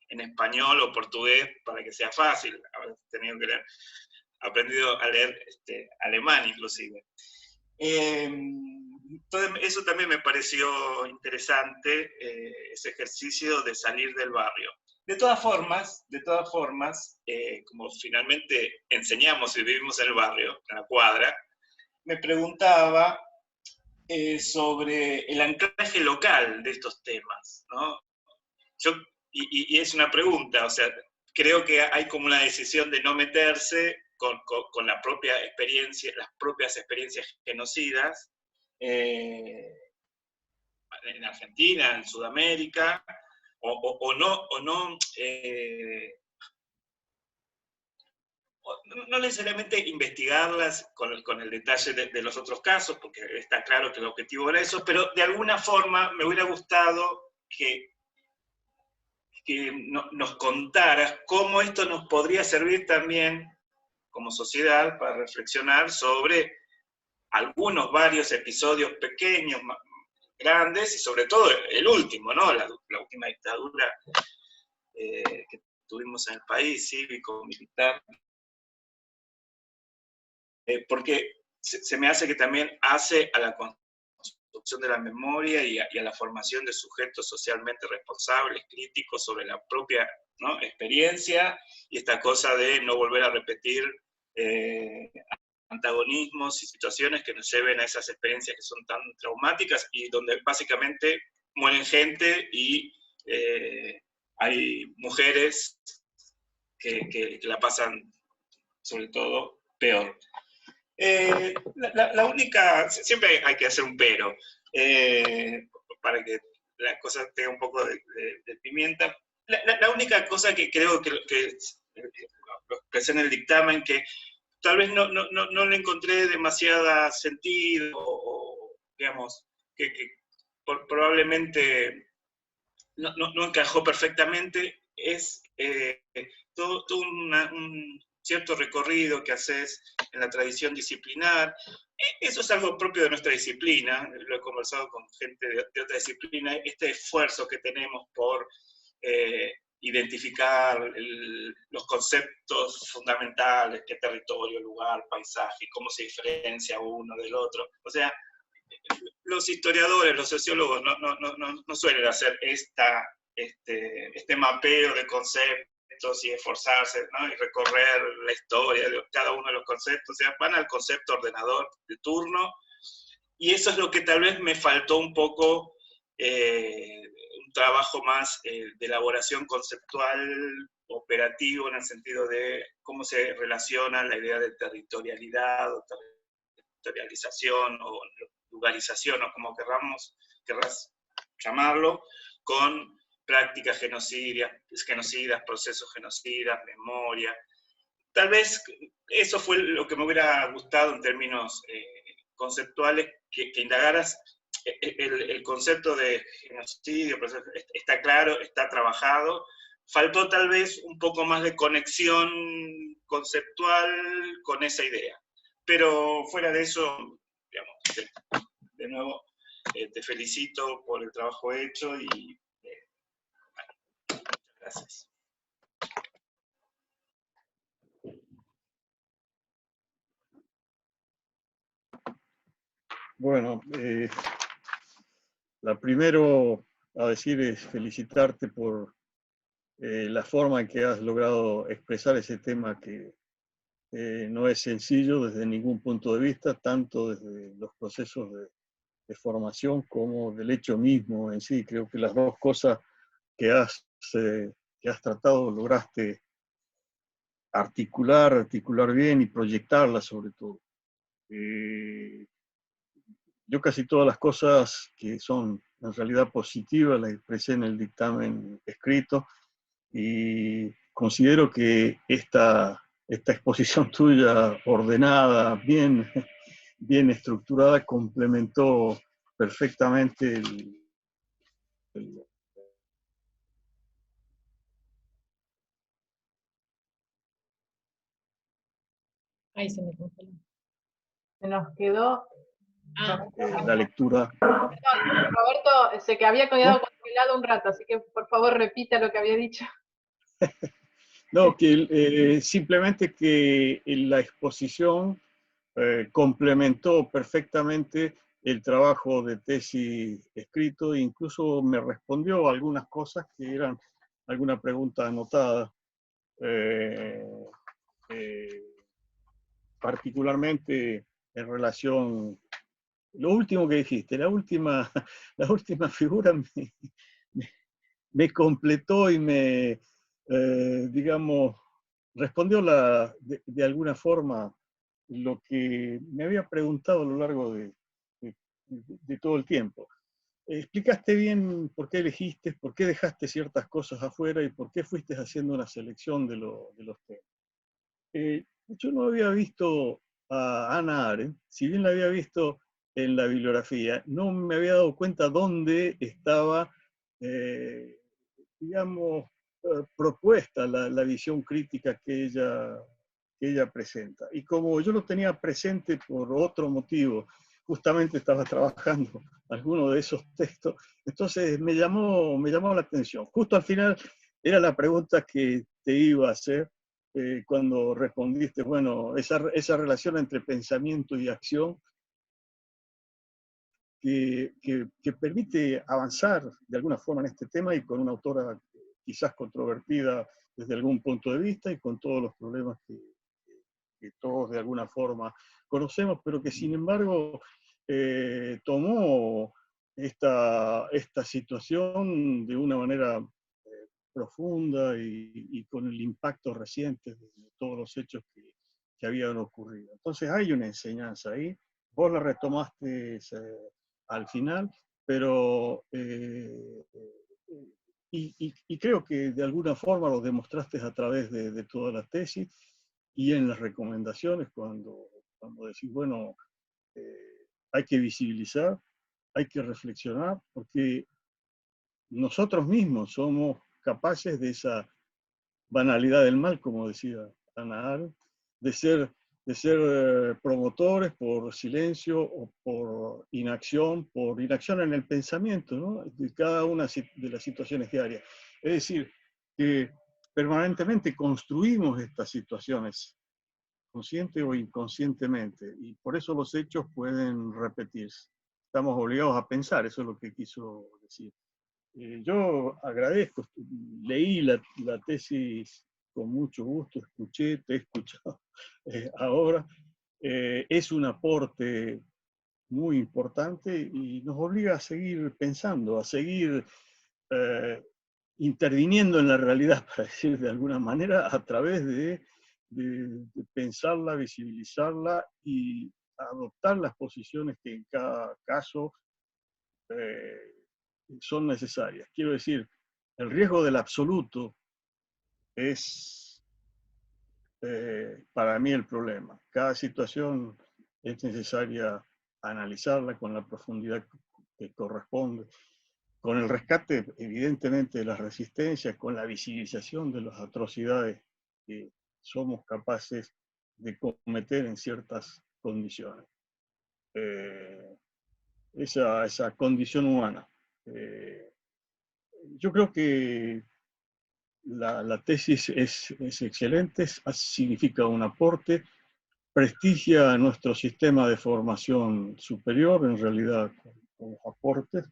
[SPEAKER 3] en español o portugués para que sea fácil. Habrás tenido que aprendido a leer alemán inclusive. Entonces, eso también me pareció interesante, ese ejercicio de salir del barrio. De todas formas, como finalmente enseñamos y vivimos en el barrio, en la cuadra, me preguntaba sobre el anclaje local de estos temas, ¿no? Y es una pregunta, o sea, creo que hay como una decisión de no meterse con la propia experiencia, las propias experiencias genocidas, en Argentina, en Sudamérica, o no necesariamente investigarlas con el detalle de los otros casos, porque está claro que el objetivo era eso, pero de alguna forma me hubiera gustado que nos contaras cómo esto nos podría servir también como sociedad para reflexionar sobre varios episodios pequeños, grandes, y sobre todo el último, ¿no? La última dictadura que tuvimos en el país, cívico-militar, porque se me hace que también hace a la construcción de la memoria y a la formación de sujetos socialmente responsables, críticos sobre la propia, ¿no?, experiencia, y esta cosa de no volver a repetir antagonismos y situaciones que nos lleven a esas experiencias que son tan traumáticas y donde básicamente mueren gente y hay mujeres que la pasan sobre todo peor. La única, siempre hay que hacer un pero, para que la cosa tenga un poco de pimienta. La única cosa que creo que lo expresé en el dictamen, que tal vez no le encontré demasiada sentido, o digamos, que probablemente no encajó perfectamente, es todo un cierto recorrido que haces en la tradición disciplinar. Eso es algo propio de nuestra disciplina, lo he conversado con gente de otra disciplina, este esfuerzo que tenemos por identificar los conceptos fundamentales, qué territorio, lugar, paisaje, cómo se diferencia uno del otro. O sea, los historiadores, los sociólogos no suelen hacer este mapeo de conceptos y esforzarse, ¿no?, y recorrer la historia de cada uno de los conceptos. O sea, van al concepto ordenador de turno, y eso es lo que tal vez me faltó un poco, un trabajo más de elaboración conceptual, operativo, en el sentido de cómo se relaciona la idea de territorialidad o territorialización o lugarización, o como querrás llamarlo, con prácticas genocidas, procesos genocidas, memoria. Tal vez eso fue lo que me hubiera gustado en términos conceptuales, que indagaras el concepto de genocidio. Está claro, está trabajado. Faltó tal vez un poco más de conexión conceptual con esa idea. Pero fuera de eso, digamos, de nuevo, te felicito por el trabajo hecho y Gracias.
[SPEAKER 4] Bueno, la primero a decir es felicitarte por la forma en que has logrado expresar ese tema que no es sencillo desde ningún punto de vista, tanto desde los procesos de formación como del hecho mismo en sí. Creo que las dos cosas que has tratado lograste articular bien y proyectarlas sobre todo. Yo casi todas las cosas que son en realidad positivas las expresé en el dictamen escrito y considero que esta exposición tuya ordenada, bien estructurada, complementó perfectamente el-
[SPEAKER 1] Ahí se me congeló.
[SPEAKER 2] Se nos quedó.
[SPEAKER 1] Ah,
[SPEAKER 4] la lectura.
[SPEAKER 2] Perdón, Roberto, sé que había quedado congelado un rato, así que por favor repita lo que había dicho.
[SPEAKER 4] No, que simplemente que la exposición complementó perfectamente el trabajo de tesis escrito e incluso me respondió algunas cosas que eran alguna pregunta anotada, particularmente en relación, lo último que dijiste, la última figura me, me completó y digamos, respondió de alguna forma lo que me había preguntado a lo largo de todo el tiempo. Explicaste bien por qué elegiste, por qué dejaste ciertas cosas afuera y por qué fuiste haciendo una selección de los temas. Yo no había visto a Hannah Arendt, si bien la había visto en la bibliografía, no me había dado cuenta dónde estaba, digamos, propuesta la visión crítica que ella presenta. Y como yo lo tenía presente por otro motivo, justamente estaba trabajando alguno de esos textos, entonces me llamó la atención. Justo al final era la pregunta que te iba a hacer cuando respondiste, bueno, esa relación entre pensamiento y acción que permite avanzar de alguna forma en este tema y con una autora quizás controvertida desde algún punto de vista y con todos los problemas que todos de alguna forma conocemos, pero que sin embargo tomó esta situación de una manera profunda y con el impacto reciente de todos los hechos que habían ocurrido. Entonces hay una enseñanza ahí, vos la retomaste al final, pero y creo que de alguna forma lo demostraste a través de toda la tesis y en las recomendaciones cuando decís, bueno, hay que visibilizar, hay que reflexionar, porque nosotros mismos somos capaces de esa banalidad del mal, como decía Hannah Arendt, de ser promotores por silencio o por inacción en el pensamiento, ¿no? De cada una de las situaciones diarias. Es decir, que permanentemente construimos estas situaciones, consciente o inconscientemente, y por eso los hechos pueden repetirse. Estamos obligados a pensar, eso es lo que quiso decir. Yo agradezco, leí la tesis con mucho gusto, te he escuchado ahora. Es un aporte muy importante y nos obliga a seguir pensando, a seguir eh, interviniendo en la realidad, para decir de alguna manera, a través de pensarla, visibilizarla y adoptar las posiciones que en cada caso eh, son necesarias. Quiero decir, el riesgo del absoluto es para mí el problema. Cada situación es necesaria analizarla con la profundidad que corresponde, con el rescate evidentemente de las resistencias, con la visibilización de las atrocidades que somos capaces de cometer en ciertas condiciones. Esa condición humana. Yo creo que la tesis es excelente, significa un aporte, prestigia nuestro sistema de formación superior, en realidad, con los aportes.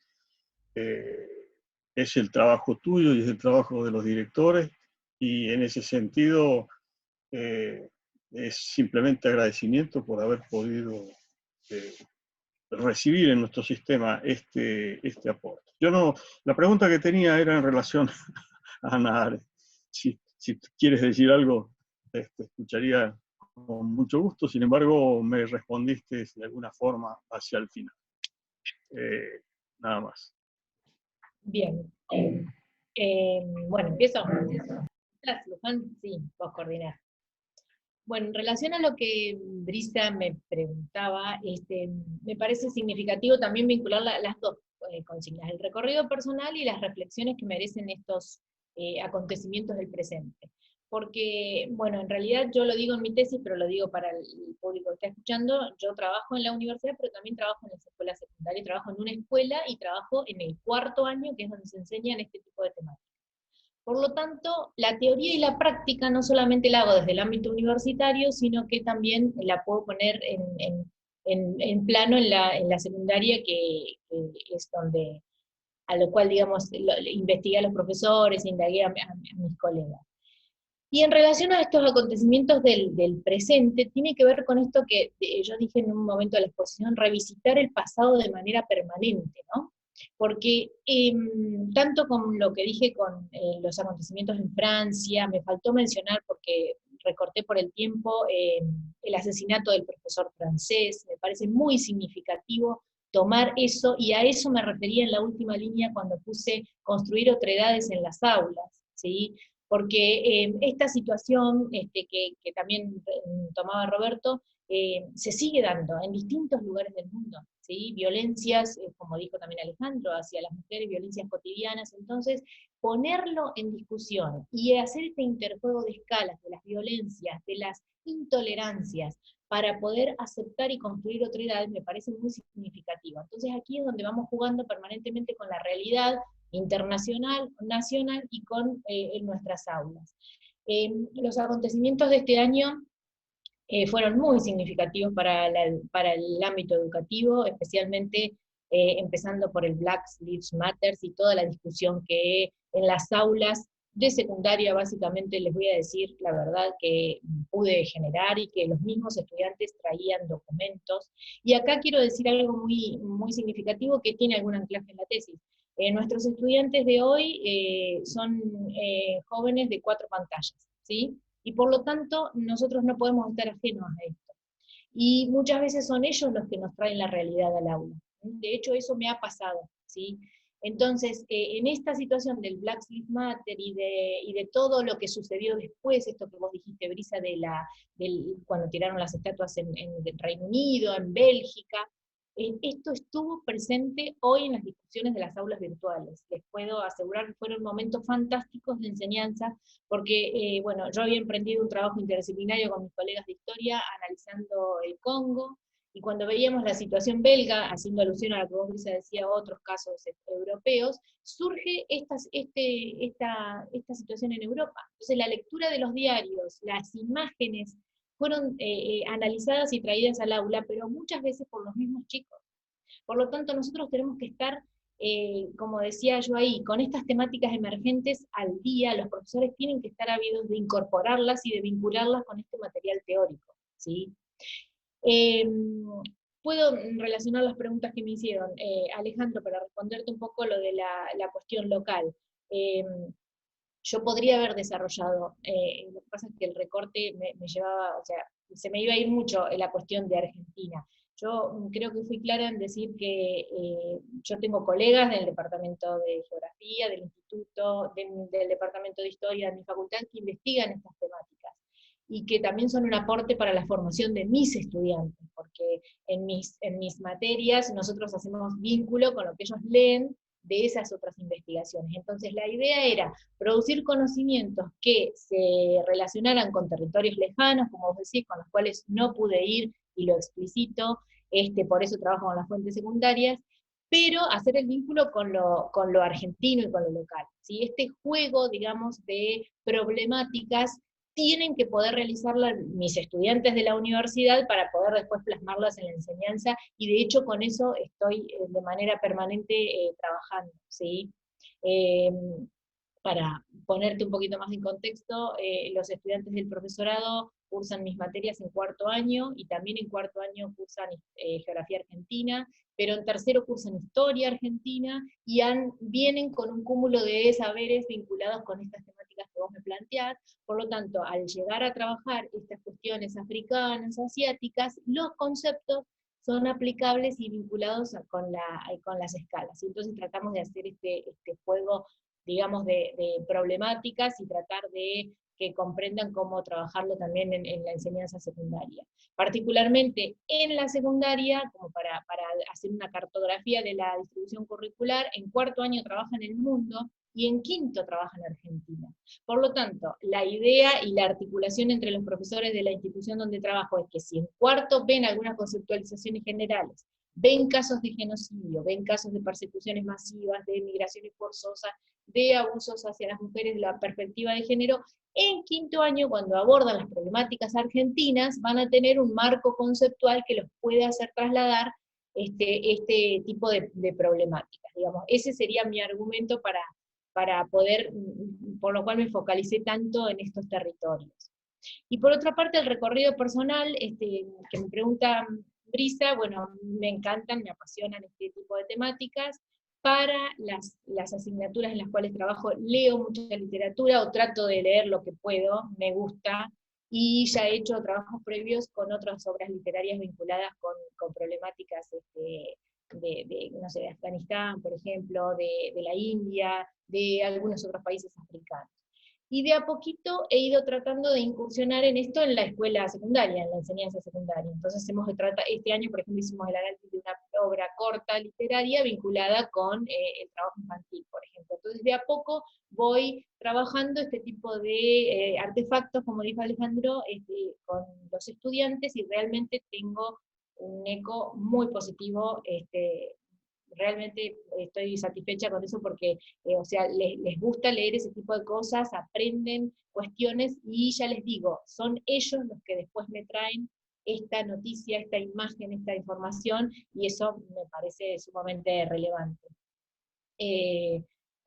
[SPEAKER 4] Es el trabajo tuyo y es el trabajo de los directores, y en ese sentido es simplemente agradecimiento por haber podido recibir en nuestro sistema este aporte. La pregunta que tenía era en relación a Ana Arendt. Si quieres decir algo, escucharía con mucho gusto, sin embargo me respondiste de alguna forma hacia el final. Nada más.
[SPEAKER 1] Bien. Bueno, empiezo. ¿Estás, Luján? Sí, vos coordinás. Bueno, en relación a lo que Brisa me preguntaba, me parece significativo también vincular las dos consignas, el recorrido personal y las reflexiones que merecen estos acontecimientos del presente. Porque, bueno, en realidad yo lo digo en mi tesis, pero lo digo para el público que está escuchando, yo trabajo en la universidad, pero también trabajo en las escuelas secundarias, trabajo en una escuela y trabajo en el 4º año, que es donde se enseñan este tipo de temáticas. Por lo tanto, la teoría y la práctica no solamente la hago desde el ámbito universitario, sino que también la puedo poner en plano en la secundaria, que es donde, a lo cual, digamos, investigué a los profesores, indagué a mis colegas. Y en relación a estos acontecimientos del presente, tiene que ver con esto que yo dije en un momento de la exposición, revisitar el pasado de manera permanente, ¿no? Porque tanto con lo que dije con los acontecimientos en Francia, me faltó mencionar, porque recorté por el tiempo, el asesinato del profesor francés, me parece muy significativo tomar eso, y a eso me refería en la última línea cuando puse construir otredades en las aulas, ¿sí? Porque esta situación que también tomaba Roberto, se sigue dando en distintos lugares del mundo, ¿sí? Violencias, como dijo también Alejandro, hacia las mujeres, violencias cotidianas. Entonces, ponerlo en discusión y hacer este interjuego de escalas de las violencias, de las intolerancias, para poder aceptar y construir otredades, me parece muy significativo. Entonces aquí es donde vamos jugando permanentemente con la realidad internacional, nacional y con en nuestras aulas. Los acontecimientos de este año fueron muy significativos para el ámbito educativo, especialmente empezando por el Black Lives Matter y toda la discusión que en las aulas de secundaria, básicamente, les voy a decir la verdad, que pude generar, y que los mismos estudiantes traían documentos. Y acá quiero decir algo muy, muy significativo que tiene algún anclaje en la tesis. Nuestros estudiantes de hoy son jóvenes de 4 pantallas, ¿sí? Y por lo tanto, nosotros no podemos estar ajenos a esto. Y muchas veces son ellos los que nos traen la realidad al aula. De hecho, eso me ha pasado, ¿sí? Entonces, en esta situación del Black Lives Matter y de todo lo que sucedió después, esto que vos dijiste, Brisa, cuando tiraron las estatuas en Reino Unido, en Bélgica, esto estuvo presente hoy en las discusiones de las aulas virtuales. Les puedo asegurar que fueron momentos fantásticos de enseñanza, porque, bueno, yo había emprendido un trabajo interdisciplinario con mis colegas de historia, analizando el Congo, y cuando veíamos la situación belga, haciendo alusión a lo que vos, Brisa, decía, otros casos europeos, surge esta situación en Europa. Entonces la lectura de los diarios, las imágenes, fueron analizadas y traídas al aula, pero muchas veces por los mismos chicos. Por lo tanto, nosotros tenemos que estar, como decía yo ahí, con estas temáticas emergentes al día. Los profesores tienen que estar ávidos de incorporarlas y de vincularlas con este material teórico, ¿sí? Puedo relacionar las preguntas que me hicieron, Alejandro, para responderte un poco lo de la cuestión local. Yo podría haber desarrollado, lo que pasa es que el recorte me llevaba, o sea, se me iba a ir mucho en la cuestión de Argentina. Yo creo que fui clara en decir que yo tengo colegas del departamento de geografía, del instituto, del departamento de historia de mi facultad, que investigan estas temáticas, y que también son un aporte para la formación de mis estudiantes, porque en mis materias nosotros hacemos vínculo con lo que ellos leen de esas otras investigaciones. Entonces la idea era producir conocimientos que se relacionaran con territorios lejanos, como vos decís, con los cuales no pude ir, y lo explicito, por eso trabajo con las fuentes secundarias, pero hacer el vínculo con lo argentino y con lo local, ¿sí? Este juego, digamos, de problemáticas tienen que poder realizarlo mis estudiantes de la universidad para poder después plasmarlas en la enseñanza, y de hecho con eso estoy de manera permanente trabajando, ¿sí? Para ponerte un poquito más en contexto, los estudiantes del profesorado cursan mis materias en cuarto año, y también en cuarto año cursan Geografía Argentina, pero en tercero cursan Historia Argentina, y vienen con un cúmulo de saberes vinculados con estas temáticas que vos me planteás. Por lo tanto, al llegar a trabajar estas cuestiones africanas, asiáticas, los conceptos son aplicables y vinculados con las escalas. Y entonces tratamos de hacer este juego, digamos, de problemáticas, y tratar de que comprendan cómo trabajarlo también en la enseñanza secundaria. Particularmente en la secundaria, como para hacer una cartografía de la distribución curricular, en cuarto año trabaja en el mundo, y en quinto trabaja en Argentina. Por lo tanto, la idea y la articulación entre los profesores de la institución donde trabajo es que si en cuarto ven algunas conceptualizaciones generales, ven casos de genocidio, ven casos de persecuciones masivas, de migraciones forzosas, de abusos hacia las mujeres de la perspectiva de género, en quinto año, cuando abordan las problemáticas argentinas, van a tener un marco conceptual que los puede hacer trasladar este tipo de problemáticas. Digamos, ese sería mi argumento para poder, por lo cual me focalicé tanto en estos territorios. Y por otra parte, el recorrido personal, que me pregunta Brisa, bueno, me encantan, me apasionan este tipo de temáticas. Para las asignaturas en las cuales trabajo, leo mucha literatura, o trato de leer lo que puedo, me gusta, y ya he hecho trabajos previos con otras obras literarias vinculadas con problemáticas no sé, de Afganistán, por ejemplo, de la India, de algunos otros países africanos. Y de a poquito he ido tratando de incursionar en esto en la escuela secundaria, en la enseñanza secundaria. Entonces este año, por ejemplo, hicimos el análisis de una obra corta literaria vinculada con el trabajo infantil, por ejemplo. Entonces de a poco voy trabajando este tipo de artefactos, como dijo Alejandro, con los estudiantes, y realmente tengo un eco muy positivo. Realmente estoy satisfecha con eso, porque o sea, les gusta leer ese tipo de cosas, aprenden cuestiones, y ya les digo, son ellos los que después me traen esta noticia, esta imagen, esta información, y eso me parece sumamente relevante.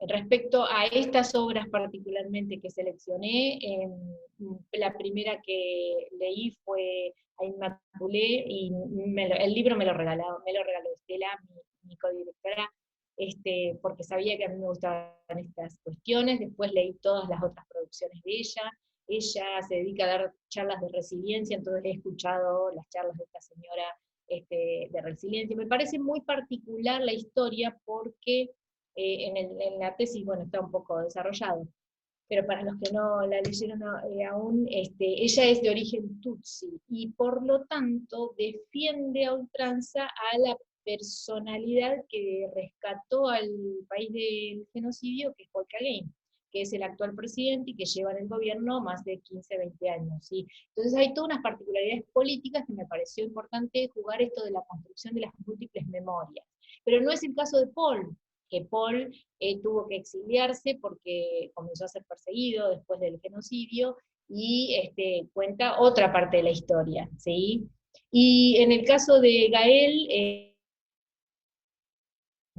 [SPEAKER 1] Respecto a estas obras particularmente que seleccioné, la primera que leí fue a Inmaculé, y el libro me lo regaló Estela, mi codirectora, porque sabía que a mí me gustaban estas cuestiones. Después leí todas las otras producciones de ella. Ella se dedica a dar charlas de resiliencia, entonces he escuchado las charlas de esta señora de resiliencia. Me parece muy particular la historia, porque en la tesis, bueno, está un poco desarrollado, pero para los que no la leyeron aún, ella es de origen tutsi, y por lo tanto defiende a ultranza a la personalidad que rescató al país del genocidio, que es Paul Kagame, que es el actual presidente y que lleva en el gobierno más de 15, 20 años. ¿Sí? Entonces hay todas unas particularidades políticas que me pareció importante jugar esto de la construcción de las múltiples memorias. Pero no es el caso de Paul, que Paul tuvo que exiliarse porque comenzó a ser perseguido después del genocidio, y cuenta otra parte de la historia, ¿sí? Y en el caso de Gael,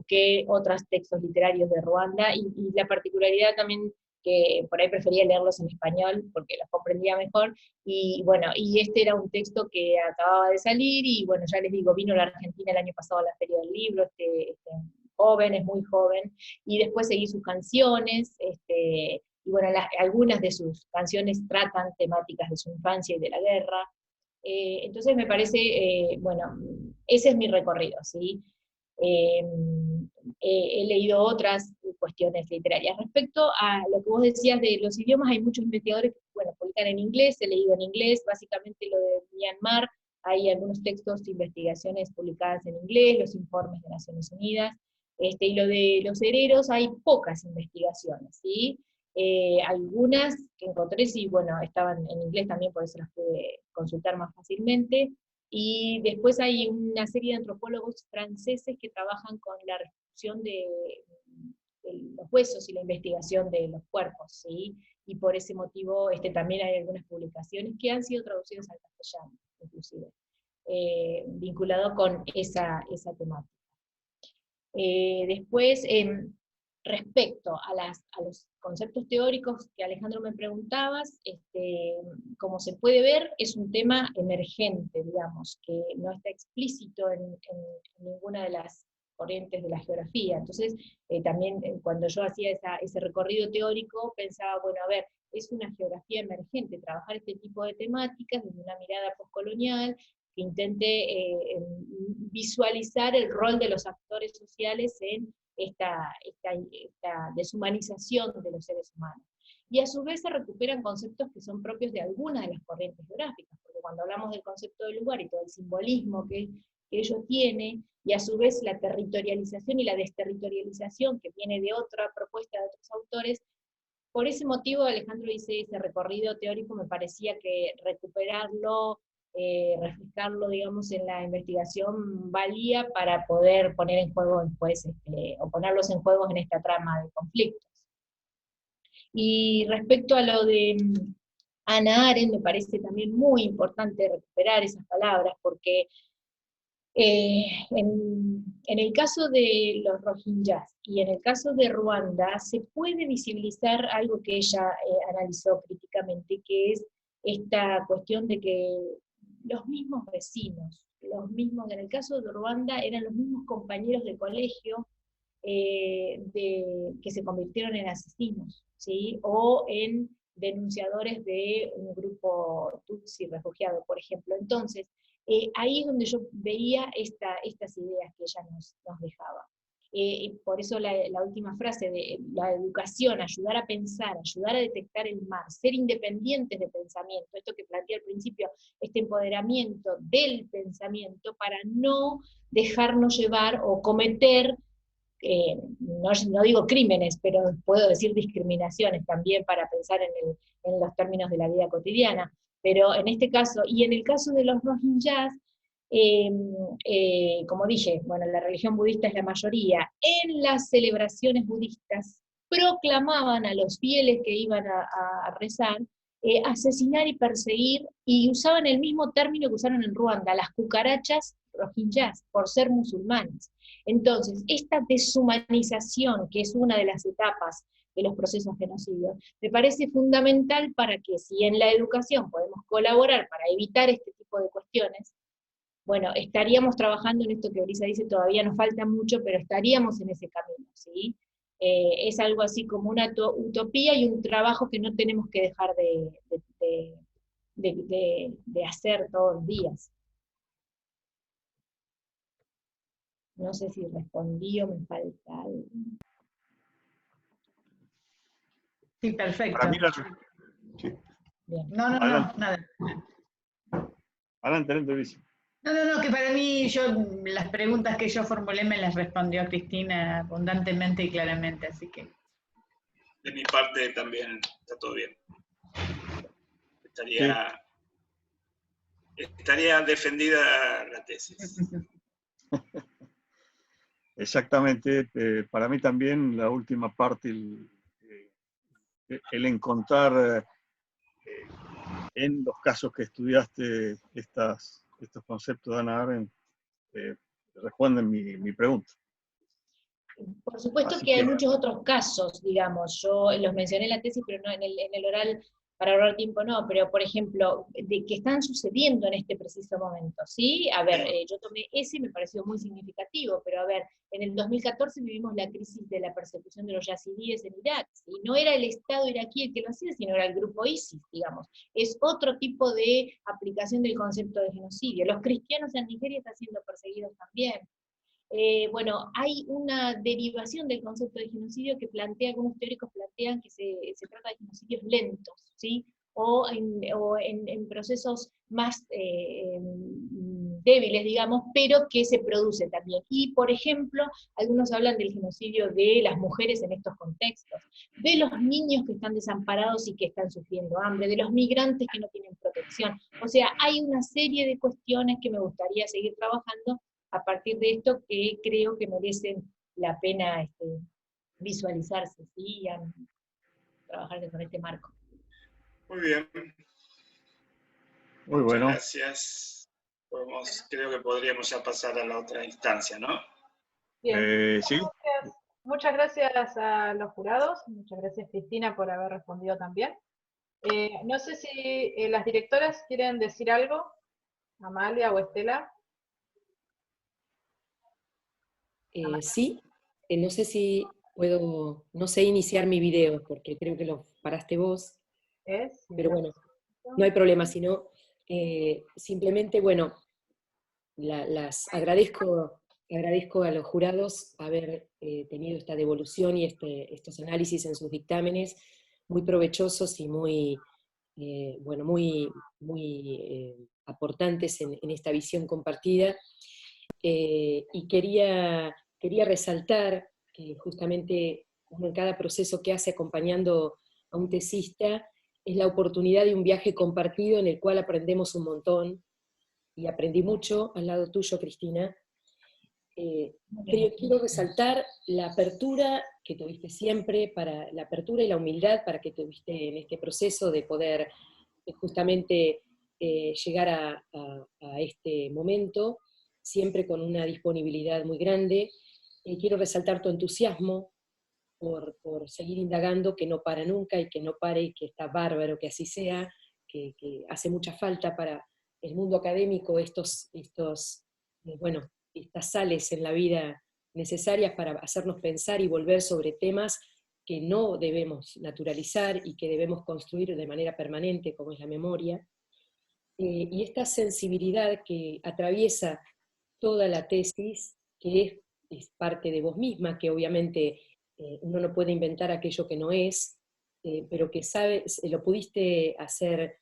[SPEAKER 1] que otros textos literarios de Ruanda, y la particularidad también, que por ahí prefería leerlos en español porque los comprendía mejor, y bueno, y este era un texto que acababa de salir, y bueno, ya les digo, vino a la Argentina el año pasado a la Feria del Libro, joven, es muy joven, y después seguí sus canciones, y bueno, algunas de sus canciones tratan temáticas de su infancia y de la guerra. Entonces me parece, bueno, ese es mi recorrido, ¿sí? He leído otras cuestiones literarias. Respecto a lo que vos decías de los idiomas, hay muchos investigadores que, bueno, publican en inglés, he leído en inglés, básicamente lo de Myanmar, hay algunos textos de investigaciones publicadas en inglés, los informes de Naciones Unidas, y lo de los hereros hay pocas investigaciones, ¿sí? Algunas que encontré, sí, bueno, estaban en inglés también, por eso las pude consultar más fácilmente. Y después hay una serie de antropólogos franceses que trabajan con la restitución de los huesos y la investigación de los cuerpos, ¿sí? Y por ese motivo también hay algunas publicaciones que han sido traducidas al castellano, inclusive, vinculado con esa temática. Después, respecto a los conceptos teóricos que Alejandro me preguntabas, como se puede ver, es un tema emergente, digamos, que no está explícito en ninguna de las corrientes de la geografía. Entonces, también cuando yo hacía ese recorrido teórico, pensaba, bueno, a ver, es una geografía emergente, trabajar este tipo de temáticas desde una mirada postcolonial, que intente visualizar el rol de los actores sociales en esta deshumanización de los seres humanos. Y a su vez se recuperan conceptos que son propios de algunas de las corrientes geográficas, porque cuando hablamos del concepto de lugar y todo el simbolismo que ello tiene, y a su vez la territorialización y la desterritorialización que viene de otra propuesta de otros autores, por ese motivo Alejandro dice ese recorrido teórico, me parecía que recuperarlo, refrescarlo, digamos, en la investigación valía para poder poner en juego después, o ponerlos en juego en esta trama de conflictos. Y respecto a lo de Hannah Arendt, me parece también muy importante recuperar esas palabras, porque en el caso de los rohingyas y en el caso de Ruanda, se puede visibilizar algo que ella analizó críticamente, que es esta cuestión de que los mismos vecinos, en el caso de Ruanda eran los mismos compañeros de colegio que se convirtieron en asesinos, ¿sí? O en denunciadores de un grupo Tutsi refugiado, por ejemplo. Entonces, ahí es donde yo veía estas ideas que ella nos dejaba. Por eso la última frase de la educación, ayudar a pensar, ayudar a detectar el mar, ser independientes de pensamiento, esto que planteé al principio, este empoderamiento del pensamiento para no dejarnos llevar o cometer, no digo crímenes, pero puedo decir discriminaciones también para pensar en los términos de la vida cotidiana. Pero en este caso, y en el caso de los rohingyas, como dije, bueno, la religión budista es la mayoría, en las celebraciones budistas proclamaban a los fieles que iban a rezar, asesinar y perseguir, y usaban el mismo término que usaron en Ruanda, las cucarachas rohingyas, por ser musulmanes. Entonces, esta deshumanización, que es una de las etapas de los procesos genocidios, me parece fundamental para que si en la educación podemos colaborar para evitar este tipo de cuestiones, bueno, estaríamos trabajando en esto que Brisa dice, todavía nos falta mucho, pero estaríamos en ese camino, ¿sí? Es algo así como una utopía y un trabajo que no tenemos que dejar de hacer todos los días. No sé si respondí o me falta algo.
[SPEAKER 5] Sí, perfecto.
[SPEAKER 4] Para mí sí.
[SPEAKER 5] Bien. No, nada.
[SPEAKER 4] Adelante, Luis.
[SPEAKER 5] No, que para mí las preguntas que yo formulé me las respondió Cristina abundantemente y claramente, así que.
[SPEAKER 3] De mi parte también está todo bien. Estaría defendida la tesis.
[SPEAKER 4] Exactamente. Para mí también la última parte, el encontrar en los casos que estudiaste estos conceptos de Hannah Arendt, responden mi pregunta.
[SPEAKER 1] Por supuesto que hay muchos otros casos, digamos, yo los mencioné en la tesis, pero no en el oral, para ahorrar tiempo no, pero por ejemplo, de que están sucediendo en este preciso momento, ¿sí? A ver, yo tomé ese y me pareció muy significativo, pero a ver, en el 2014 vivimos la crisis de la persecución de los yazidíes en Irak, y no era el Estado iraquí el que lo hacía, sino era el grupo ISIS, digamos. Es otro tipo de aplicación del concepto de genocidio. Los cristianos en Nigeria están siendo perseguidos también. Bueno, hay una derivación del concepto de genocidio que algunos teóricos plantean que se trata de genocidios lentos, ¿sí? en procesos más débiles, digamos, pero que se producen también. Y, por ejemplo, algunos hablan del genocidio de las mujeres en estos contextos, de los niños que están desamparados y que están sufriendo hambre, de los migrantes que no tienen protección. O sea, hay una serie de cuestiones que me gustaría seguir trabajando a partir de esto, que creo que merecen la pena visualizarse, ¿sí? Y trabajar con este marco.
[SPEAKER 3] Muy bien.
[SPEAKER 4] Muy bueno.
[SPEAKER 3] Muchas gracias. Creo que podríamos ya pasar a la otra instancia, ¿no?
[SPEAKER 2] Bien.
[SPEAKER 4] Sí.
[SPEAKER 2] Muchas gracias a los jurados, muchas gracias Cristina por haber respondido también. No sé si las directoras quieren decir algo, Amalia o Estela.
[SPEAKER 6] Sí, no sé si puedo, no sé iniciar mi video, porque creo que lo paraste vos, pero bueno, no hay problema, sino simplemente, bueno, agradezco a los jurados haber tenido esta devolución y estos análisis en sus dictámenes, muy provechosos y muy, bueno, muy aportantes en esta visión compartida. Y quería resaltar que justamente uno en cada proceso que hace acompañando a un tesista es la oportunidad de un viaje compartido en el cual aprendemos un montón, y aprendí mucho al lado tuyo, Cristina. Quiero resaltar la apertura que tuviste siempre, la apertura y la humildad para que tuviste en este proceso de poder justamente llegar a este momento, siempre con una disponibilidad muy grande. Quiero resaltar tu entusiasmo por seguir indagando, que no para nunca y que no pare, y que está bárbaro que así sea, que hace mucha falta para el mundo académico estas sales en la vida necesarias para hacernos pensar y volver sobre temas que no debemos naturalizar y que debemos construir de manera permanente, como es la memoria. Y esta sensibilidad que atraviesa toda la tesis, que es parte de vos misma, que obviamente uno no puede inventar aquello que no es, pero que sabes, lo pudiste hacer,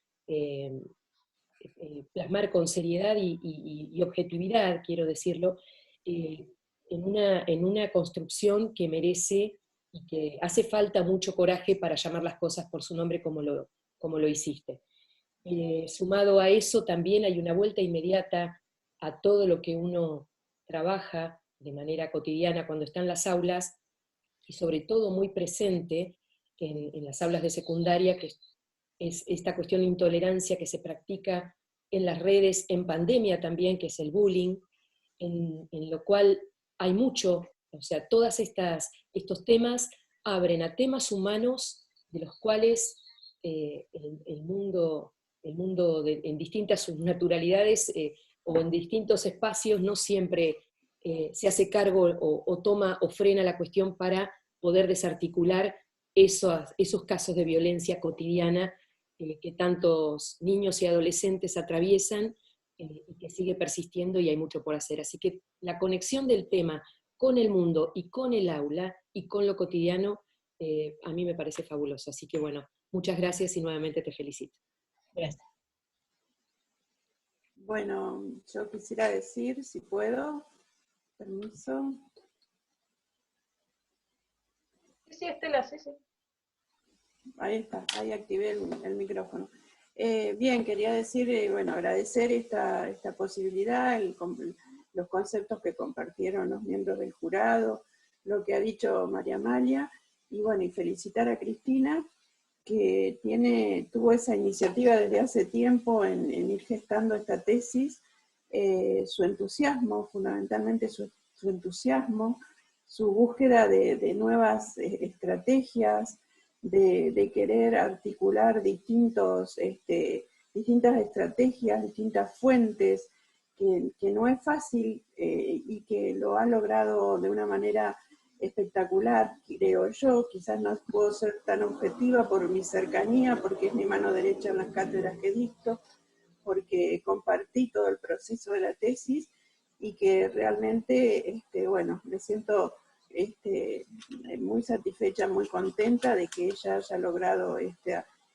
[SPEAKER 6] plasmar con seriedad y objetividad, quiero decirlo, en una construcción que merece y que hace falta mucho coraje para llamar las cosas por su nombre como lo hiciste. Sumado a eso también hay una vuelta inmediata a todo lo que uno trabaja de manera cotidiana cuando está en las aulas, y sobre todo muy presente en las aulas de secundaria, que es esta cuestión de intolerancia que se practica en las redes, en pandemia también, que es el bullying, en lo cual hay mucho, o sea, todos estos temas abren a temas humanos de los cuales el mundo en distintas subnaturalidades o en distintos espacios no siempre se hace cargo o toma o frena la cuestión para poder desarticular esos casos de violencia cotidiana que tantos niños y adolescentes atraviesan y que sigue persistiendo, y hay mucho por hacer. Así que la conexión del tema con el mundo y con el aula y con lo cotidiano a mí me parece fabuloso. Así que bueno, muchas gracias y nuevamente te felicito.
[SPEAKER 1] Gracias.
[SPEAKER 7] Bueno, yo quisiera decir, si puedo, permiso.
[SPEAKER 2] Sí, Estela, sí.
[SPEAKER 7] Ahí está, ahí activé el micrófono. Bien, quería decir, bueno, agradecer esta posibilidad, los conceptos que compartieron los miembros del jurado, lo que ha dicho María Amalia, y bueno, y felicitar a Cristina, que tuvo esa iniciativa desde hace tiempo en ir gestando esta tesis, su entusiasmo, fundamentalmente su entusiasmo, su búsqueda de nuevas estrategias, de querer articular distintas estrategias, distintas fuentes, que no es fácil y que lo ha logrado de una manera espectacular, creo yo. Quizás no puedo ser tan objetiva por mi cercanía, porque es mi mano derecha en las cátedras que dicto, porque compartí todo el proceso de la tesis y que realmente, bueno, me siento muy satisfecha, muy contenta de que ella haya logrado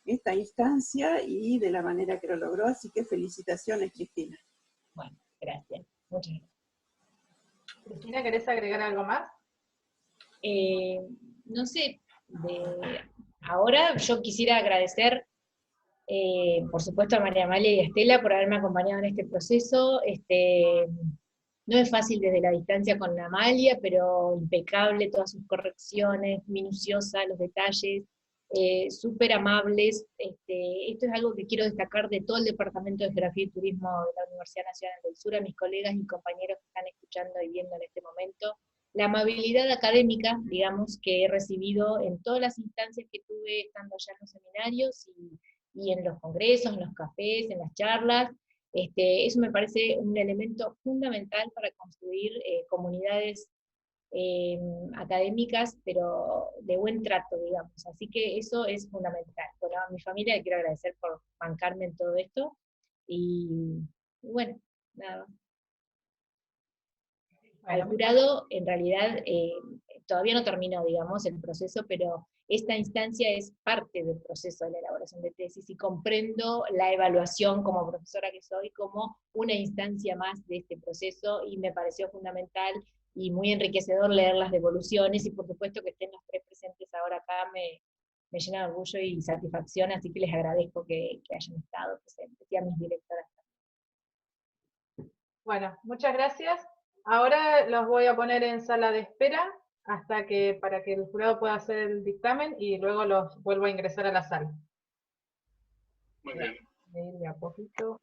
[SPEAKER 7] esta instancia y de la manera que lo logró, así que felicitaciones, Cristina.
[SPEAKER 1] Bueno, gracias. Muchas gracias.
[SPEAKER 2] Cristina, ¿querés agregar algo más?
[SPEAKER 1] No sé, ahora yo quisiera agradecer, por supuesto, a María Amalia y a Estela por haberme acompañado en este proceso. No es fácil desde la distancia con la Amalia, pero impecable todas sus correcciones, minuciosa los detalles, súper amables. Esto es algo que quiero destacar de todo el Departamento de Geografía y Turismo de la Universidad Nacional del Sur, a mis colegas y compañeros que están escuchando y viendo en este momento. La amabilidad académica, digamos, que he recibido en todas las instancias que tuve estando allá en los seminarios y en los congresos, en los cafés, en las charlas. Eso me parece un elemento fundamental para construir comunidades académicas, pero de buen trato, digamos. Así que eso es fundamental. Bueno, a mi familia le quiero agradecer por bancarme en todo esto, y bueno, nada. Al jurado, en realidad, todavía no terminó, digamos, el proceso, pero esta instancia es parte del proceso de la elaboración de tesis, y comprendo la evaluación como profesora que soy como una instancia más de este proceso, y me pareció fundamental y muy enriquecedor leer las devoluciones, y por supuesto que estén los tres presentes ahora acá me llena de orgullo y satisfacción, así que les agradezco que hayan estado presentes, y a mis directoras también.
[SPEAKER 2] Bueno, muchas gracias. Ahora los voy a poner en sala de espera para que el jurado pueda hacer el dictamen, y luego los vuelvo a ingresar a la sala.
[SPEAKER 3] Muy bien.
[SPEAKER 2] Voy a ir de a poquito.